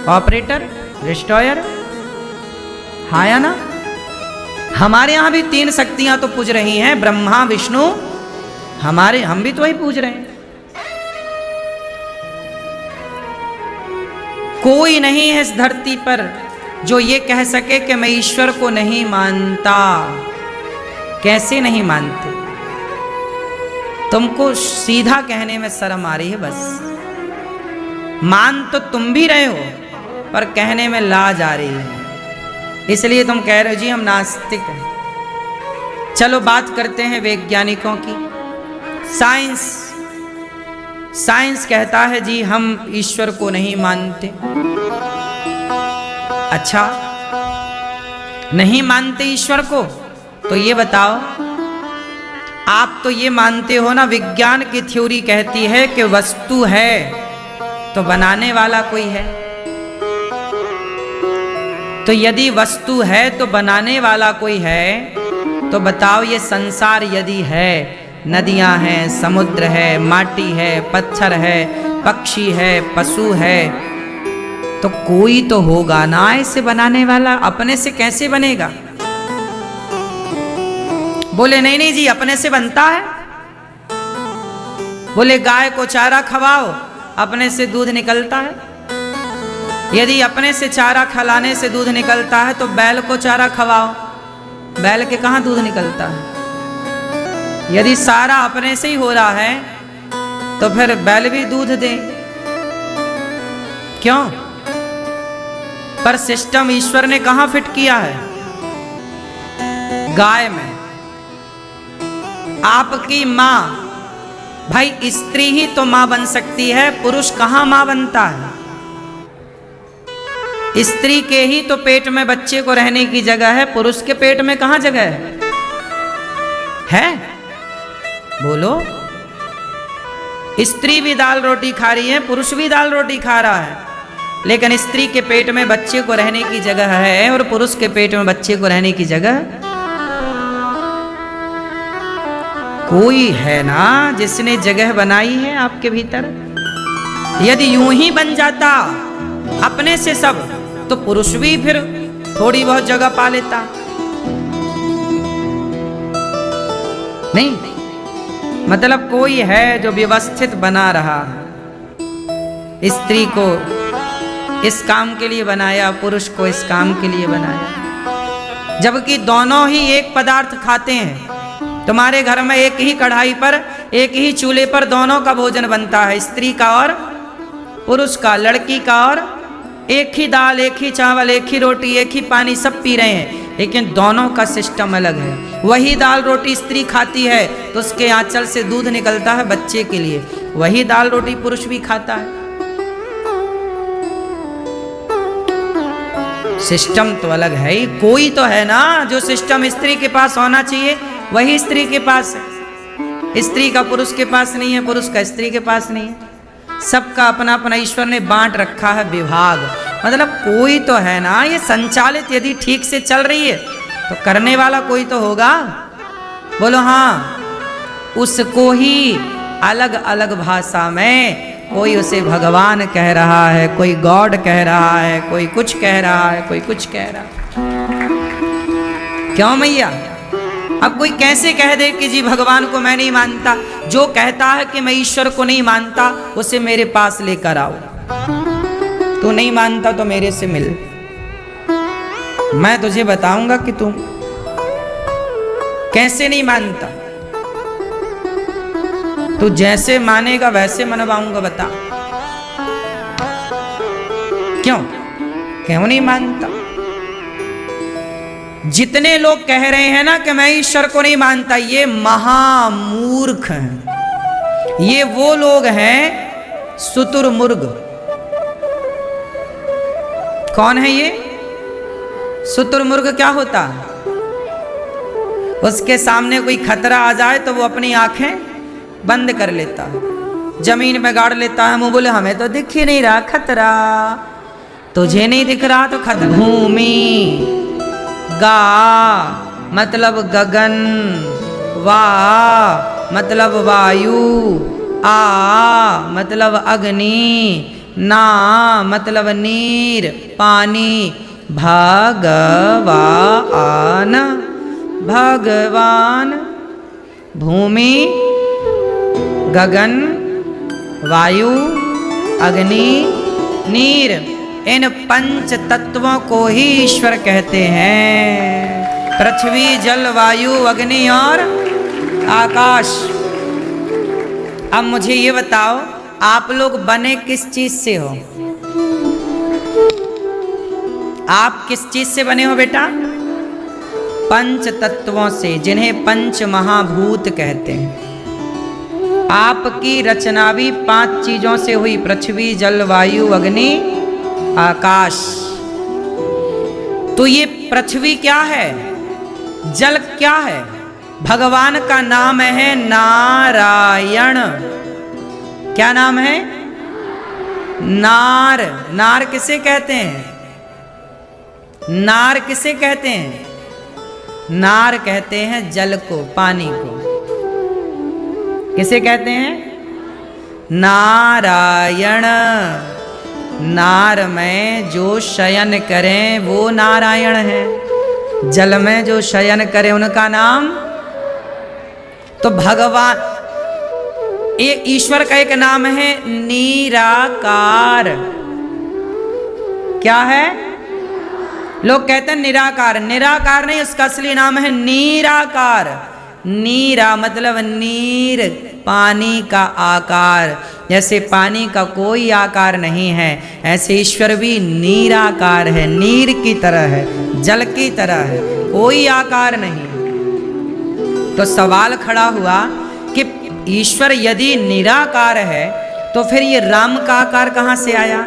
ऑपरेटर, डिस्ट्रॉयर। हाँ या ना? हमारे यहां भी तीन शक्तियां तो पूज रही हैं, ब्रह्मा विष्णु, हम भी तो वही पूज रहे हैं। कोई नहीं है इस धरती पर जो ये कह सके कि मैं ईश्वर को नहीं मानता। कैसे नहीं मानते? तुमको सीधा कहने में शर्म आ रही है बस। मान तो तुम भी रहे हो, पर कहने में लाज आ रही है, इसलिए तुम कह रहे हो जी हम नास्तिक हैं। चलो बात करते हैं वैज्ञानिकों की। साइंस कहता है जी हम ईश्वर को नहीं मानते। अच्छा, नहीं मानते ईश्वर को, तो ये बताओ, आप तो ये मानते हो ना, विज्ञान की थ्योरी कहती है कि वस्तु है तो बनाने वाला कोई है। तो यदि वस्तु है तो बनाने वाला कोई है, तो बताओ ये संसार यदि है, नदियां हैं, समुद्र है, माटी है, पत्थर है, पक्षी है, पशु है, तो कोई तो होगा ना इसे बनाने वाला। अपने से कैसे बनेगा? बोले नहीं जी अपने से बनता है। बोले गाय को चारा खवाओ, अपने से दूध निकलता है। यदि अपने से चारा खिलाने से दूध निकलता है तो बैल को चारा खवाओ, बैल के कहां दूध निकलता है? यदि सारा अपने से ही हो रहा है तो फिर बैल भी दूध दे, क्यों? पर सिस्टम ईश्वर ने कहां फिट किया है? गाय में। आपकी मां, भाई स्त्री ही तो मां बन सकती है, पुरुष कहां मां बनता है? स्त्री के ही तो पेट में बच्चे को रहने की जगह है, पुरुष के पेट में कहां जगह है? बोलो। स्त्री भी दाल रोटी खा रही है, पुरुष भी दाल रोटी खा रहा है, लेकिन स्त्री के पेट में बच्चे को रहने की जगह है और पुरुष के पेट में बच्चे को रहने की जगह कोई है ना जिसने जगह बनाई है आपके भीतर। यदि यूं ही बन जाता अपने से सब, तो पुरुष भी फिर थोड़ी बहुत जगह पा लेता। नहीं, मतलब कोई है जो व्यवस्थित बना रहा है। स्त्री को इस काम के लिए बनाया, पुरुष को इस काम के लिए बनाया, जबकि दोनों ही एक पदार्थ खाते हैं। तुम्हारे घर में एक ही कढ़ाई पर, एक ही चूल्हे पर दोनों का भोजन बनता है, स्त्री का और पुरुष का, लड़की का, और एक ही दाल, एक ही चावल, एक ही रोटी, एक ही पानी, सब पी रहे हैं, लेकिन दोनों का सिस्टम अलग है। वही दाल रोटी स्त्री खाती है तो उसके आंचल से दूध निकलता है बच्चे के लिए, वही दाल रोटी पुरुष भी खाता है। सिस्टम तो अलग है ही। कोई तो है ना जो सिस्टम स्त्री के पास होना चाहिए वही स्त्री के पास है, स्त्री का पुरुष के पास नहीं है, पुरुष का स्त्री के पास नहीं है। सबका अपना अपना ईश्वर ने बांट रखा है विभाग, मतलब कोई तो है ना। ये संचालित यदि ठीक से चल रही है तो करने वाला कोई तो होगा। बोलो हाँ। उसको ही अलग अलग भाषा में कोई उसे भगवान कह रहा है, कोई गॉड कह रहा है, कोई कुछ कह रहा है, कोई कुछ कह रहा है। क्यों मैया? अब कोई कैसे कह दे कि जी भगवान को मैं नहीं मानता। जो कहता है कि मैं ईश्वर को नहीं मानता उसे मेरे पास लेकर आओ। तू नहीं मानता तो मेरे से मिल, मैं तुझे बताऊंगा कि तू कैसे नहीं मानता। तू जैसे मानेगा वैसे मनवाऊंगा। बता क्यों क्यों नहीं मानता? जितने लोग कह रहे हैं ना कि मैं ईश्वर को नहीं मानता, ये महामूर्ख हैं। ये वो लोग हैं शुतुरमुर्ग। कौन है ये शुतुरमुर्ग? क्या होता है? उसके सामने कोई खतरा आ जाए तो वो अपनी आंखें बंद कर लेता है, जमीन में गाड़ लेता है, मुंह बोले हमें तो दिख ही नहीं रहा खतरा। तुझे नहीं दिख रहा तो खतरा। भूमि, गा मतलब गगन, वा मतलब वायु, आ मतलब अग्नि, ना मतलब नीर पानी, भगवान भगवान। भूमि, गगन, वायु, अग्नि, नीर, इन पंच तत्वों को ही ईश्वर कहते हैं। पृथ्वी, जल, वायु, अग्नि और आकाश। अब मुझे ये बताओ, आप लोग बने किस चीज से हो? आप किस चीज से बने हो बेटा? पंच तत्वों से, जिन्हें पंच महाभूत कहते हैं। आपकी रचना भी 5 चीजों से हुई, पृथ्वी, जल, वायु, अग्नि, आकाश। तो ये पृथ्वी क्या है? जल क्या है? भगवान का नाम है नारायण। क्या नाम है? नार। नार किसे कहते हैं? नार किसे कहते हैं? नार कहते हैं जल को, पानी को। किसे कहते हैं? नारायण। नार में जो शयन करें वो नारायण है, जल में जो शयन करें उनका नाम। तो भगवान, ये ईश्वर का एक नाम है निराकार। क्या है? लोग कहते हैं निराकार, निराकार नहीं, उसका असली नाम है निराकार। नीरा मतलब नीर, पानी का आकार। जैसे पानी का कोई आकार नहीं है, ऐसे ईश्वर भी निराकार है, नीर की तरह है, जल की तरह है, कोई आकार नहीं। तो सवाल खड़ा हुआ कि ईश्वर यदि निराकार है तो फिर ये राम का आकार कहाँ से आया?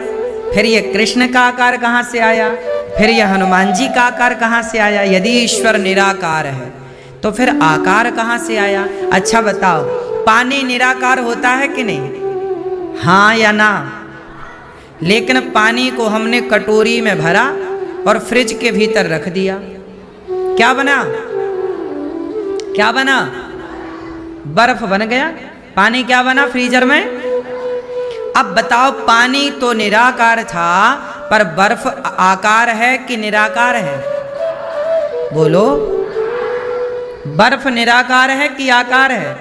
फिर ये कृष्ण का आकार कहाँ से आया? फिर ये हनुमान जी का आकार कहाँ से आया? यदि ईश्वर निराकार है तो फिर आकार कहाँ से आया? अच्छा बताओ, पानी निराकार होता है कि नहीं? हाँ या ना? लेकिन पानी को हमने कटोरी में भरा और फ्रिज के भीतर रख दिया, क्या बना? क्या बना? बर्फ बन गया। पानी क्या बना फ्रीजर में? अब बताओ, पानी तो निराकार था पर बर्फ आकार है कि निराकार है? बोलो, बर्फ निराकार है कि आकार है?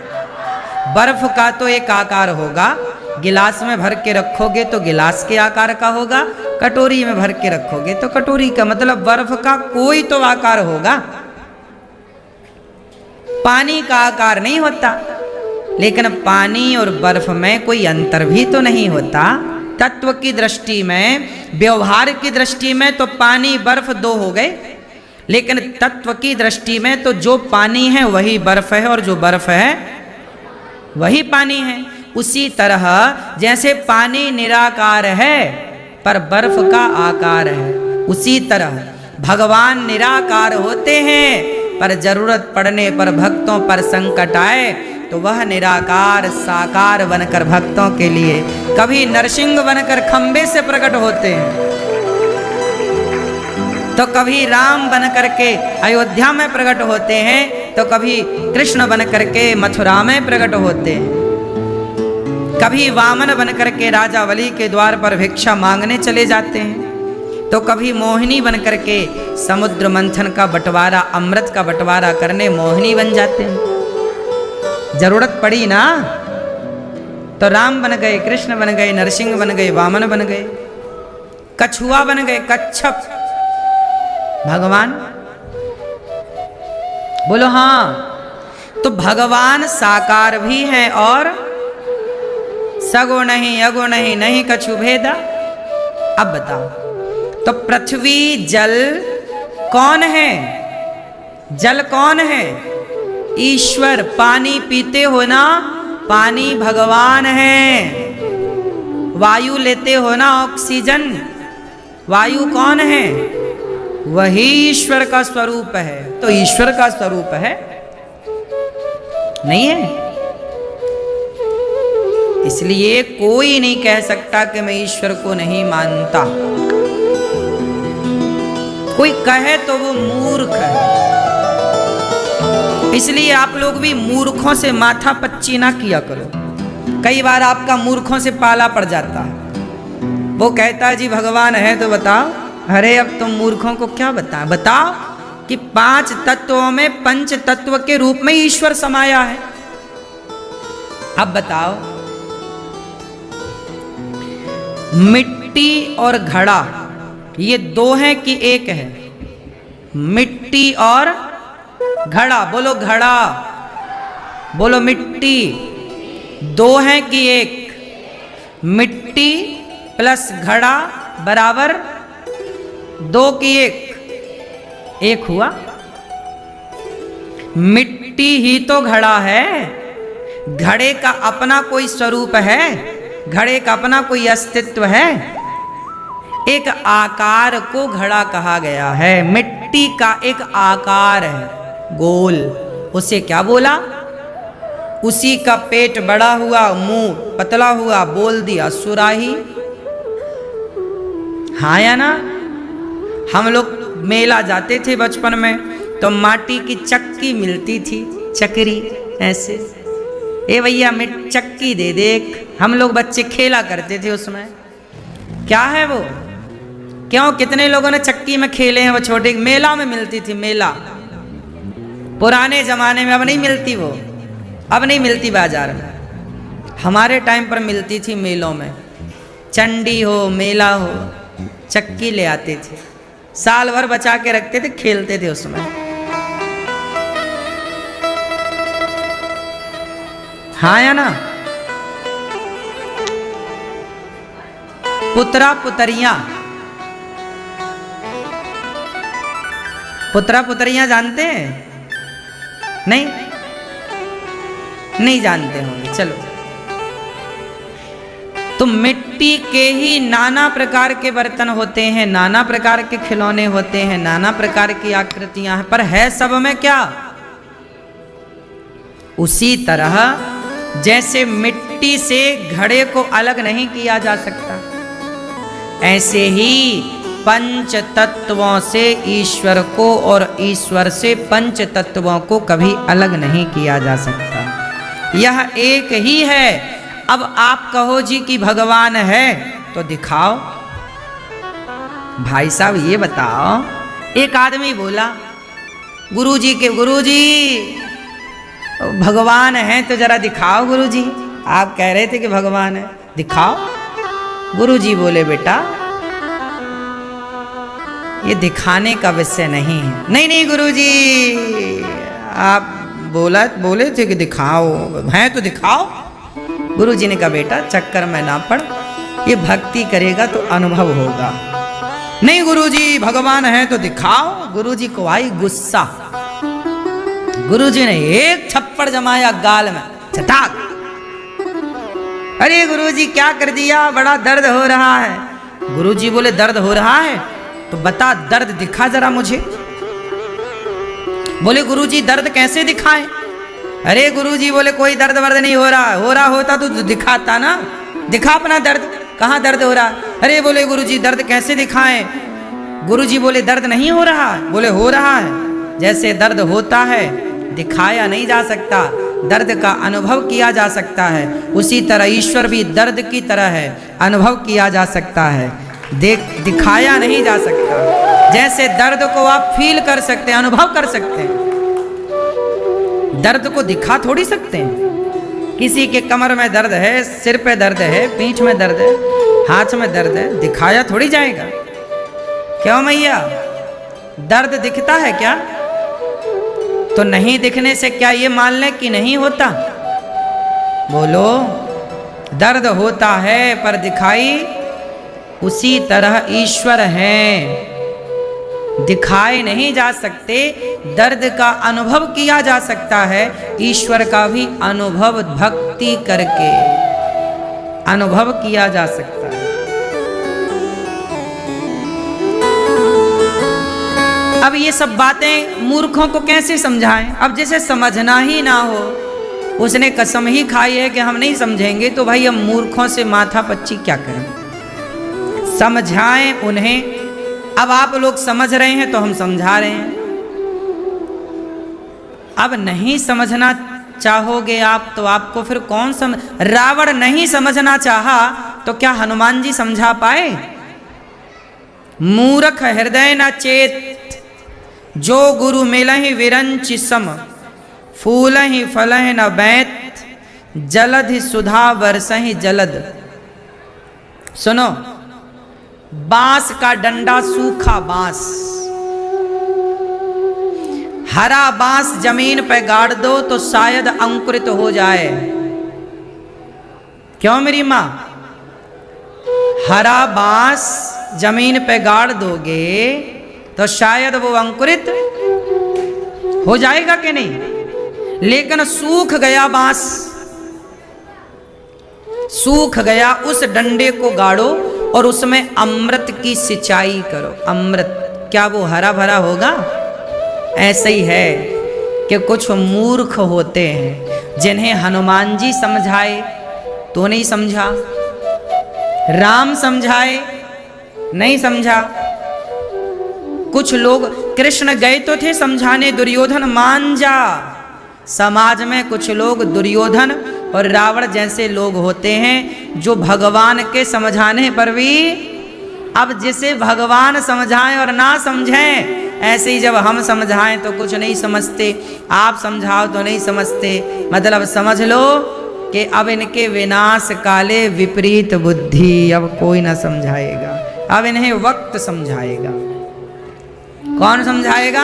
बर्फ का तो एक आकार होगा, गिलास में भर के रखोगे तो गिलास के आकार का होगा, कटोरी में भर के रखोगे तो कटोरी का, मतलब बर्फ का कोई तो आकार होगा। पानी का आकार नहीं होता, लेकिन पानी और बर्फ में कोई अंतर भी तो नहीं होता। तत्व की दृष्टि में, व्यवहार की दृष्टि में तो पानी बर्फ दो हो गए, लेकिन तत्व की दृष्टि में तो जो पानी है वही बर्फ है और जो बर्फ है वही पानी है। उसी तरह जैसे पानी निराकार है पर बर्फ का आकार है, उसी तरह भगवान निराकार होते हैं पर जरूरत पड़ने पर भक्तों पर संकट आए तो वह निराकार साकार बनकर भक्तों के लिए कभी नरसिंह बनकर खंबे से प्रकट होते हैं, तो कभी राम बन करके अयोध्या में प्रकट होते हैं, तो कभी कृष्ण बन करके मथुरा में प्रकट होते हैं, कभी वामन बन करके राजा बलि के द्वार पर भिक्षा मांगने चले जाते हैं, तो कभी मोहिनी बन करके समुद्र मंथन का बंटवारा, अमृत का बंटवारा करने मोहिनी बन जाते हैं। जरूरत पड़ी ना तो राम बन गए, कृष्ण बन गए, नरसिंह बन गए, वामन बन गए, कछुआ बन गए, कच्छप भगवान। बोलो हाँ। तो भगवान साकार भी है और सगो नहीं अगो नहीं, नहीं कछु भेदा। अब बताओ तो पृथ्वी जल कौन है? जल कौन है? ईश्वर। पानी पीते हो ना, पानी भगवान है। वायु लेते हो ना, ऑक्सीजन, वायु कौन है? वही ईश्वर का स्वरूप है। तो ईश्वर का स्वरूप है नहीं है, इसलिए कोई नहीं कह सकता कि मैं ईश्वर को नहीं मानता। कोई कहे तो वो मूर्ख है। इसलिए आप लोग भी मूर्खों से माथा पच्ची ना किया करो। कई बार आपका मूर्खों से पाला पड़ जाता है। वो कहता है जी भगवान है तो बताओ। अरे अब तुम मूर्खों को क्या बताएं? बताओ कि 5 तत्वों में पंच तत्व के रूप में ईश्वर समाया है। अब बताओ, मिट्टी और घड़ा ये 2 हैं कि 1 है? मिट्टी और घड़ा। बोलो घड़ा, बोलो मिट्टी। 2 हैं कि 1? मिट्टी प्लस घड़ा बराबर 2 की 1 हुआ। मिट्टी ही तो घड़ा है। घड़े का अपना कोई स्वरूप है? घड़े का अपना कोई अस्तित्व है? एक आकार को घड़ा कहा गया है। मिट्टी का एक आकार है गोल, उसे क्या बोला? उसी का पेट बड़ा हुआ, मुंह पतला हुआ, बोल दिया सुराही। हाँ या ना? हम लोग मेला जाते थे बचपन में तो माटी की चक्की मिलती थी, चक्री ऐसे। ए भैया मिट चक्की दे दे। हम लोग बच्चे खेला करते थे उसमें। क्या है वो? क्यों, कितने लोगों ने चक्की में खेले हैं? वो छोटे मेला में मिलती थी, मेला। पुराने जमाने में, अब नहीं मिलती वो, अब नहीं मिलती बाजार में। हमारे टाइम पर मिलती थी मेलों में। चंडी हो, मेला हो, चक्की ले आते थे, साल भर बचा के रखते थे, खेलते थे उसमें। हाँ या ना? पुत्रा पुतरियां, पुत्रा पुतरियां जानते हैं? नहीं, नहीं जानते होंगे। चलो, तो मिट्टी के ही नाना प्रकार के बर्तन होते हैं, नाना प्रकार के खिलौने होते हैं, नाना प्रकार की आकृतियां हैं, पर है सब में क्या? उसी तरह जैसे मिट्टी से घड़े को अलग नहीं किया जा सकता, ऐसे ही पंच तत्वों से ईश्वर को और ईश्वर से पंच तत्वों को कभी अलग नहीं किया जा सकता। यह एक ही है। अब आप कहो जी कि भगवान है तो दिखाओ। भाई साहब ये बताओ, एक आदमी बोला गुरुजी के, गुरुजी भगवान है तो जरा दिखाओ गुरुजी। आप कह रहे थे कि भगवान है, दिखाओ। गुरुजी बोले बेटा ये दिखाने का विषय नहीं है। नहीं नहीं गुरुजी, आप बोले थे कि दिखाओ, हैं तो दिखाओ। गुरुजी ने कहा बेटा चक्कर में ना पड़, ये भक्ति करेगा तो अनुभव होगा। नहीं गुरुजी भगवान है तो दिखाओ। गुरुजी को आई गुस्सा, गुरुजी ने एक थप्पड़ जमाया गाल में, चटाक। अरे गुरुजी क्या कर दिया, बड़ा दर्द हो रहा है। गुरुजी बोले दर्द हो रहा है तो बता, दर्द दिखा जरा मुझे। बोले गुरुजी दर्द कैसे दिखाएं। अरे गुरुजी बोले कोई दर्द वर्द नहीं हो रहा होता तो दिखाता ना, दिखा अपना दर्द, कहाँ दर्द हो रहा। अरे बोले गुरुजी दर्द कैसे दिखाएं। गुरुजी बोले दर्द नहीं हो रहा। बोले हो रहा है। जैसे दर्द होता है दिखाया नहीं जा सकता, दर्द का अनुभव किया जा सकता है, उसी तरह ईश्वर भी दर्द की तरह है, अनुभव किया जा सकता है, दिखाया नहीं जा सकता। जैसे दर्द को आप फील कर सकते हैं, अनुभव कर सकते हैं, दर्द को दिखा थोड़ी सकते हैं। किसी के कमर में दर्द है, सिर पे दर्द है, पीठ में दर्द है, हाथ में दर्द है, दिखाया थोड़ी जाएगा। क्यों मैया, दर्द दिखता है क्या? तो नहीं दिखने से क्या ये मान लें कि नहीं होता? बोलो, दर्द होता है पर दिखाई उसी तरह ईश्वर है, दिखाए नहीं जा सकते। दर्द का अनुभव किया जा सकता है, ईश्वर का भी अनुभव भक्ति करके अनुभव किया जा सकता है। अब ये सब बातें मूर्खों को कैसे समझाएं? अब जैसे समझना ही ना हो, उसने कसम ही खाई है कि हम नहीं समझेंगे, तो भाई हम मूर्खों से माथा पच्ची क्या करें? समझाएं उन्हें। अब आप लोग समझ रहे हैं तो हम समझा रहे हैं। अब नहीं समझना चाहोगे आप तो आपको फिर कौन समझ। रावण नहीं समझना चाहा तो क्या हनुमान जी समझा पाए? मूर्ख हृदय न चेत, जो गुरु मिलहि विरंचि सम, फूलहि फलहि न बैत, जलधि सुधा बरसहि जलद। सुनो, बांस का डंडा, सूखा बांस, हरा बांस जमीन पे गाड़ दो तो शायद अंकुरित हो जाए। क्यों मेरी मां? हरा बांस जमीन पे गाड़ दोगे तो शायद वो अंकुरित हो जाएगा कि नहीं? लेकिन सूख गया बांस, सूख गया, उस डंडे को गाड़ो और उसमें अमृत की सिंचाई करो। अमृत, क्या वो हरा भरा होगा? ऐसे ही है कि कुछ मूर्ख होते हैं जिन्हें हनुमान जी समझाए तो नहीं समझा, राम समझाए नहीं समझा। कुछ लोग, कृष्ण गए तो थे समझाने, दुर्योधन मान जा। समाज में कुछ लोग दुर्योधन और रावण जैसे लोग होते हैं जो भगवान के समझाने पर भी, अब जिसे भगवान समझाएं और ना समझें, ऐसे ही जब हम समझाएं तो कुछ नहीं समझते, आप समझाओ तो नहीं समझते। मतलब समझ लो कि अब इनके विनाश काले विपरीत बुद्धि, अब कोई ना समझाएगा, अब इन्हें वक्त समझाएगा। कौन समझाएगा?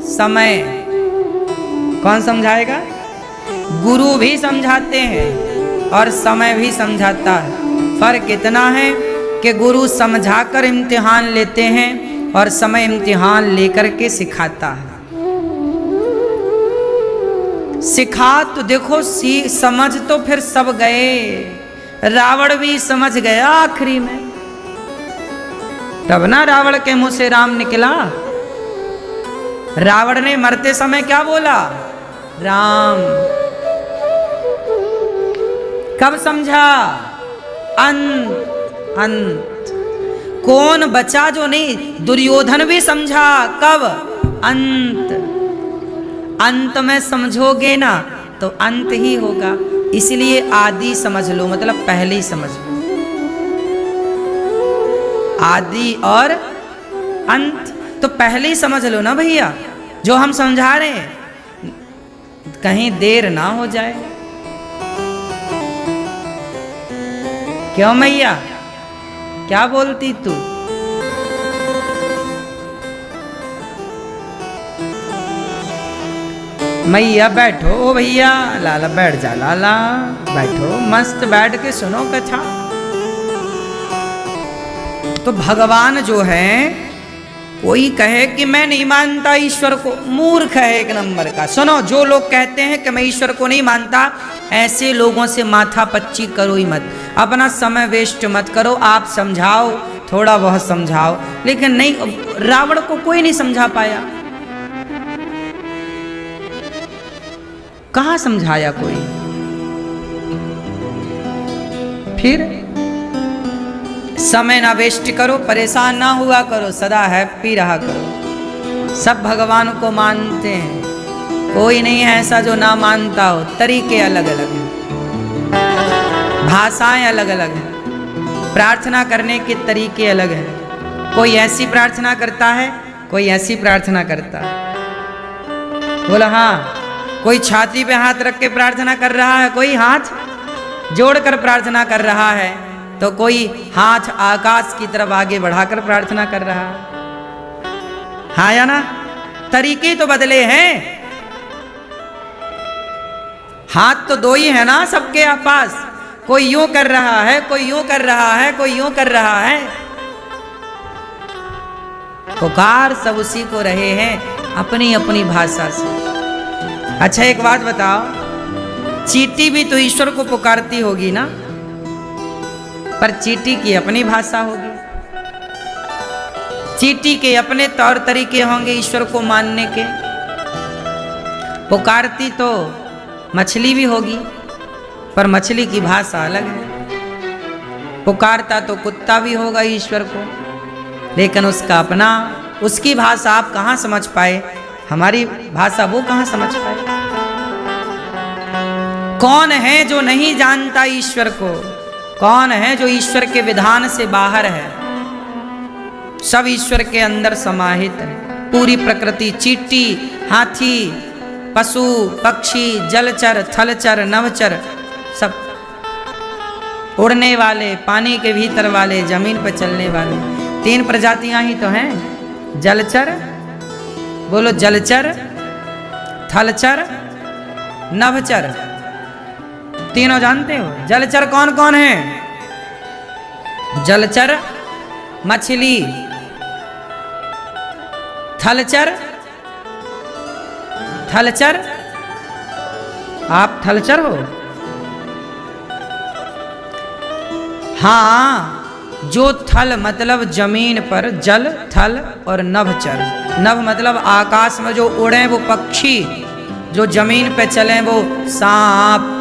समय। कौन समझाएगा? गुरु भी समझाते हैं और समय भी समझाता है। फर्क इतना है कि गुरु समझाकर इम्तिहान लेते हैं और समय इम्तिहान लेकर के सिखाता है। सिखा तो देखो, समझ तो फिर सब गए, रावण भी समझ गया आखिरी में, तब ना रावण के मुंह से राम निकला। रावण ने मरते समय क्या बोला? राम। कब समझा? अंत। कौन बचा जो नहीं? दुर्योधन भी समझा। कब? अंत। अंत में समझोगे ना तो अंत ही होगा। इसलिए आदि समझ लो, मतलब पहले समझ लो, आदि और अंत तो पहले ही समझ लो ना भैया। जो हम समझा रहे हैं कहीं देर ना हो जाए। क्यों मैया, क्या बोलती तू? मैया बैठो, ओ भैया, लाला बैठ जा, लाला बैठो, मस्त बैठ के सुनो कथा। तो भगवान जो है, कोई कहे कि मैं नहीं मानता ईश्वर को, मूर्ख है एक नंबर का। सुनो, जो लोग कहते हैं कि मैं ईश्वर को नहीं मानता, ऐसे लोगों से माथा पच्ची करो ही मत, अपना समय वेस्ट मत करो। आप समझाओ, थोड़ा बहुत समझाओ, लेकिन नहीं, रावण को कोई नहीं समझा पाया। कहाँ समझाया कोई? फिर समय ना वेस्ट करो, परेशान ना हुआ करो, सदा हैप्पी रहा करो। सब भगवान को मानते हैं, कोई नहीं है ऐसा जो ना मानता हो। तरीके अलग अलग हैं, भाषाएं अलग अलग हैं, प्रार्थना करने के तरीके अलग हैं। कोई ऐसी प्रार्थना करता है, कोई ऐसी प्रार्थना करता है। बोला हाँ, कोई छाती पे हाथ रख के प्रार्थना कर रहा है, कोई हाथ जोड़कर प्रार्थना कर रहा है, तो कोई हाथ आकाश की तरफ आगे बढ़ाकर प्रार्थना कर रहा है। हाँ या ना? तरीके तो बदले हैं, हाथ तो दो ही है ना सबके पास। कोई यूं कर रहा है, कोई यूं कर रहा है, कोई यूं कर रहा है। पुकार सब उसी को रहे हैं, अपनी अपनी भाषा से। अच्छा एक बात बताओ, चींटी भी तो ईश्वर को पुकारती होगी ना, पर चींटी की अपनी भाषा होगी, चींटी के अपने तौर तरीके होंगे ईश्वर को मानने के। पुकारती तो मछली भी होगी, पर मछली की भाषा अलग है। पुकारता तो कुत्ता भी होगा ईश्वर को, लेकिन उसका अपना, उसकी भाषा आप कहाँ समझ पाए, हमारी भाषा वो कहाँ समझ पाए। कौन है जो नहीं जानता ईश्वर को? कौन है जो ईश्वर के विधान से बाहर है? सब ईश्वर के अंदर समाहित है। पूरी प्रकृति, चींटी, हाथी, पशु, पक्षी, जलचर, थलचर, नभचर, सब उड़ने वाले, पानी के भीतर वाले, जमीन पर चलने वाले, 3 प्रजातियां ही तो हैं। जलचर, बोलो जलचर, थलचर, नभचर, तीनों जानते हो? जलचर कौन कौन है? जलचर मछली, थलचर, थलचर, आप थलचर हो? हाँ, जो थल मतलब जमीन पर, जल, थल और नभचर। नभ मतलब आकाश में जो उड़े वो पक्षी, जो जमीन पे चले वो सांप,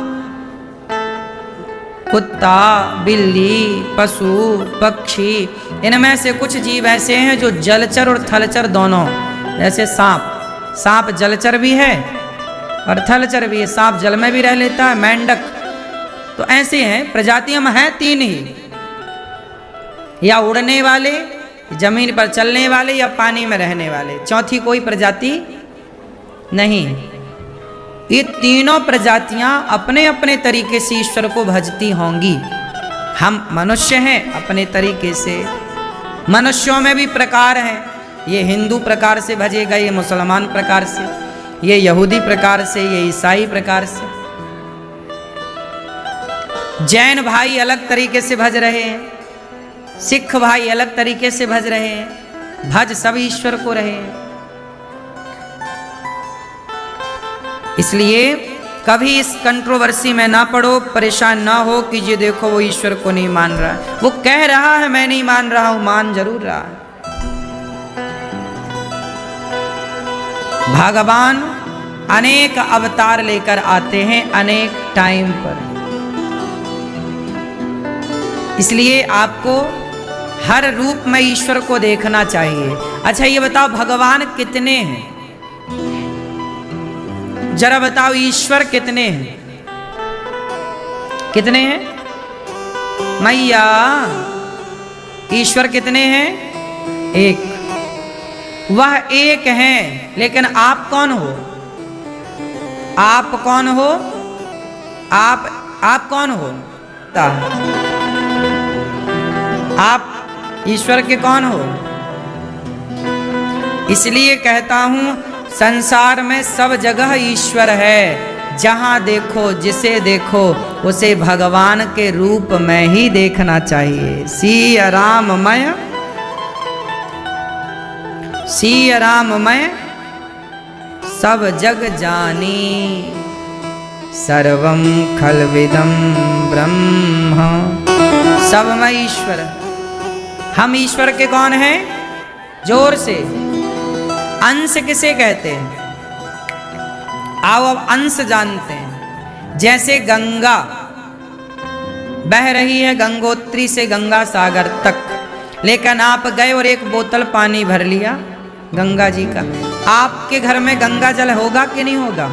कुत्ता, बिल्ली, पशु, पक्षी। इनमें से कुछ जीव ऐसे हैं जो जलचर और थलचर दोनों, जैसे सांप, सांप जलचर भी है और थलचर भी है। सांप जल में भी रह लेता है, मेंढक। तो ऐसे हैं, प्रजातियां में हैं 3 ही, या उड़ने वाले, जमीन पर चलने वाले, या पानी में रहने वाले। चौथी कोई प्रजाति नहीं। ये तीनों प्रजातियां अपने अपने तरीके से ईश्वर को भजती होंगी। हम मनुष्य हैं अपने तरीके से, मनुष्यों में भी प्रकार हैं। ये हिंदू प्रकार से भजेगा, ये मुसलमान प्रकार से, ये यहूदी प्रकार से, ये ईसाई प्रकार से। जैन भाई अलग तरीके से भज रहे हैं, सिख भाई अलग तरीके से भज रहे हैं। भज सब ईश्वर को रहे हैं। इसलिए कभी इस कंट्रोवर्सी में ना पड़ो, परेशान ना हो कि ये देखो वो ईश्वर को नहीं मान रहा है। वो कह रहा है मैं नहीं मान रहा हूं, मान जरूर रहा है। भगवान अनेक अवतार लेकर आते हैं अनेक टाइम पर, इसलिए आपको हर रूप में ईश्वर को देखना चाहिए। अच्छा ये बताओ भगवान कितने हैं? जरा बताओ ईश्वर कितने हैं? कितने हैं मैया? ईश्वर कितने हैं? एक। वह एक हैं, लेकिन आप कौन हो? आप कौन हो? आप कौन हो? आप ईश्वर के कौन हो? इसलिए कहता हूं संसार में सब जगह ईश्वर है। जहां देखो, जिसे देखो, उसे भगवान के रूप में ही देखना चाहिए। सिया राममय सिय राम मैं सब जग जानी, सर्वम खलविदम ब्रह्म। सब मैं ईश्वर। हम ईश्वर के कौन हैं? जोर से। अंश किसे कहते हैं? आओ अब अंश जानते हैं। जैसे गंगा बह रही है गंगोत्री से गंगा सागर तक, लेकिन आप गए और एक बोतल पानी भर लिया गंगा जी का। आपके घर में गंगा जल होगा कि नहीं होगा?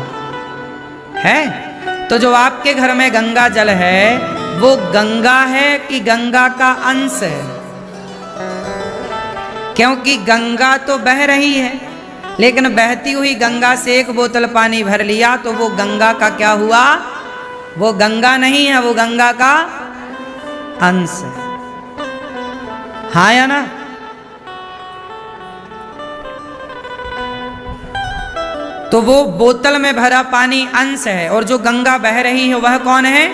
है। तो जो आपके घर में गंगा जल है वो गंगा है कि गंगा का अंश है? क्योंकि गंगा तो बह रही है, लेकिन बहती हुई गंगा से एक बोतल पानी भर लिया तो वो गंगा का क्या हुआ? वो गंगा नहीं है, वो गंगा का अंश है। हाँ या ना? तो वो बोतल में भरा पानी अंश है, और जो गंगा बह रही है वह कौन है?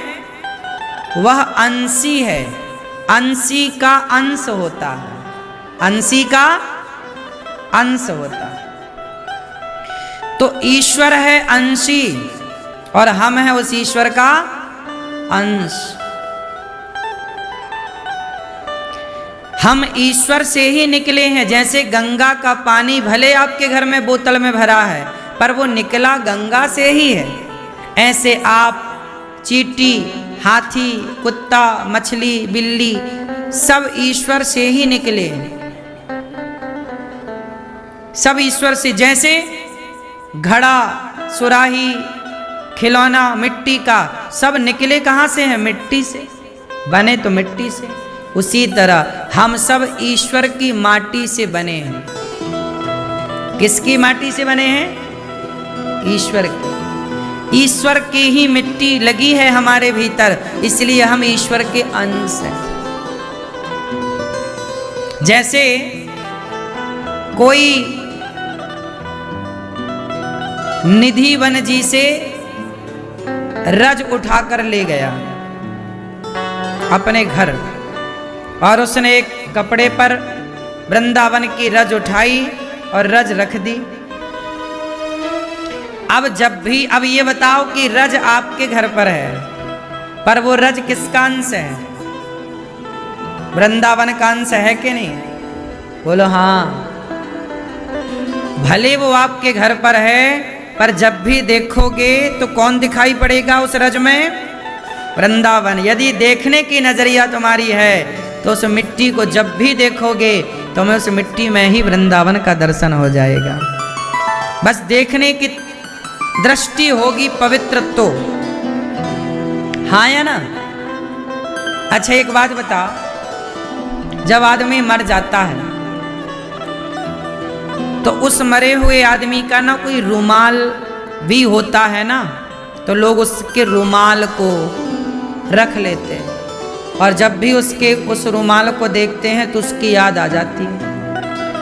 वह अंशी है। अंशी का अंश होता है, अंशी का अंश होता है। तो ईश्वर है अंशी और हम हैं उस ईश्वर का अंश। हम ईश्वर से ही निकले हैं। जैसे गंगा का पानी भले आपके घर में बोतल में भरा है, पर वो निकला गंगा से ही है। ऐसे आप, चींटी, हाथी, कुत्ता, मछली, बिल्ली सब ईश्वर से ही निकले हैं, सब ईश्वर से। जैसे घड़ा, सुराही, खिलौना मिट्टी का, सब निकले कहाँ से हैं? मिट्टी से, बने तो मिट्टी से। उसी तरह हम सब ईश्वर की माटी से बने हैं। किसकी माटी से बने हैं? ईश्वर की। ईश्वर की ही मिट्टी लगी है हमारे भीतर, इसलिए हम ईश्वर के अंश हैं। जैसे कोई निधि वन जी से रज उठाकर ले गया अपने घर, और उसने एक कपड़े पर वृंदावन की रज उठाई और रज रख दी। अब जब भी, अब ये बताओ कि रज आपके घर पर है, पर वो रज किसका अंश है? वृंदावन का अंश है कि नहीं? बोलो हाँ। भले वो आपके घर पर है, पर जब भी देखोगे तो कौन दिखाई पड़ेगा उस रज में? वृंदावन। यदि देखने की नजरिया तुम्हारी है तो उस मिट्टी को जब भी देखोगे तुम्हें उस मिट्टी में ही वृंदावन का दर्शन हो जाएगा। बस देखने की दृष्टि होगी पवित्र तो। हाँ या ना? अच्छा एक बात बता, जब आदमी मर जाता है तो उस मरे हुए आदमी का ना कोई रुमाल भी होता है ना, तो लोग उसके रुमाल को रख लेते हैं, और जब भी उसके उस रुमाल को देखते हैं तो उसकी याद आ जाती है,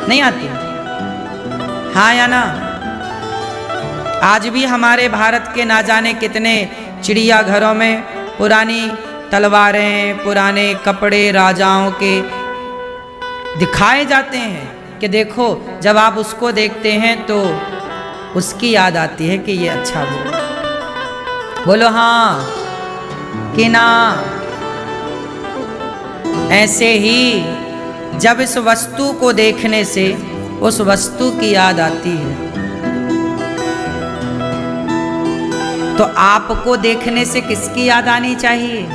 नहीं आती? हाँ या ना? आज भी हमारे भारत के ना जाने कितने चिड़ियाघरों में पुरानी तलवारें, पुराने कपड़े राजाओं के दिखाए जाते हैं कि देखो, जब आप उसको देखते हैं तो उसकी याद आती है कि ये अच्छा बोलो हाँ कि ना? ऐसे ही जब इस वस्तु को देखने से उस वस्तु की याद आती है, तो आपको देखने से किसकी याद आनी चाहिए?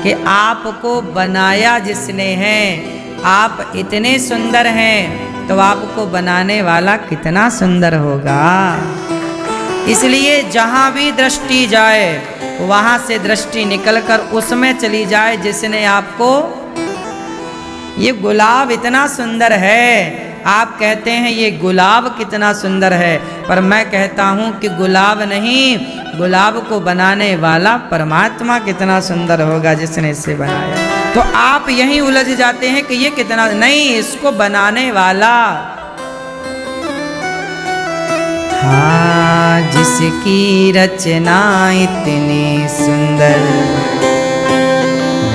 कि आपको बनाया जिसने है। आप इतने सुंदर हैं तो आपको बनाने वाला कितना सुंदर होगा। इसलिए जहाँ भी दृष्टि जाए वहाँ से दृष्टि निकलकर उसमें चली जाए जिसने आपको। ये गुलाब इतना सुंदर है, आप कहते हैं ये गुलाब कितना सुंदर है, पर मैं कहता हूँ कि गुलाब नहीं, गुलाब को बनाने वाला परमात्मा कितना सुंदर होगा जिसने इसे बनाया। तो आप यहीं उलझ जाते हैं कि ये कितना, नहीं, इसको बनाने वाला। हाँ, जिसकी रचना इतनी सुंदर,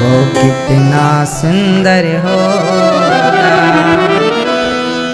वो कितना सुंदर होगा।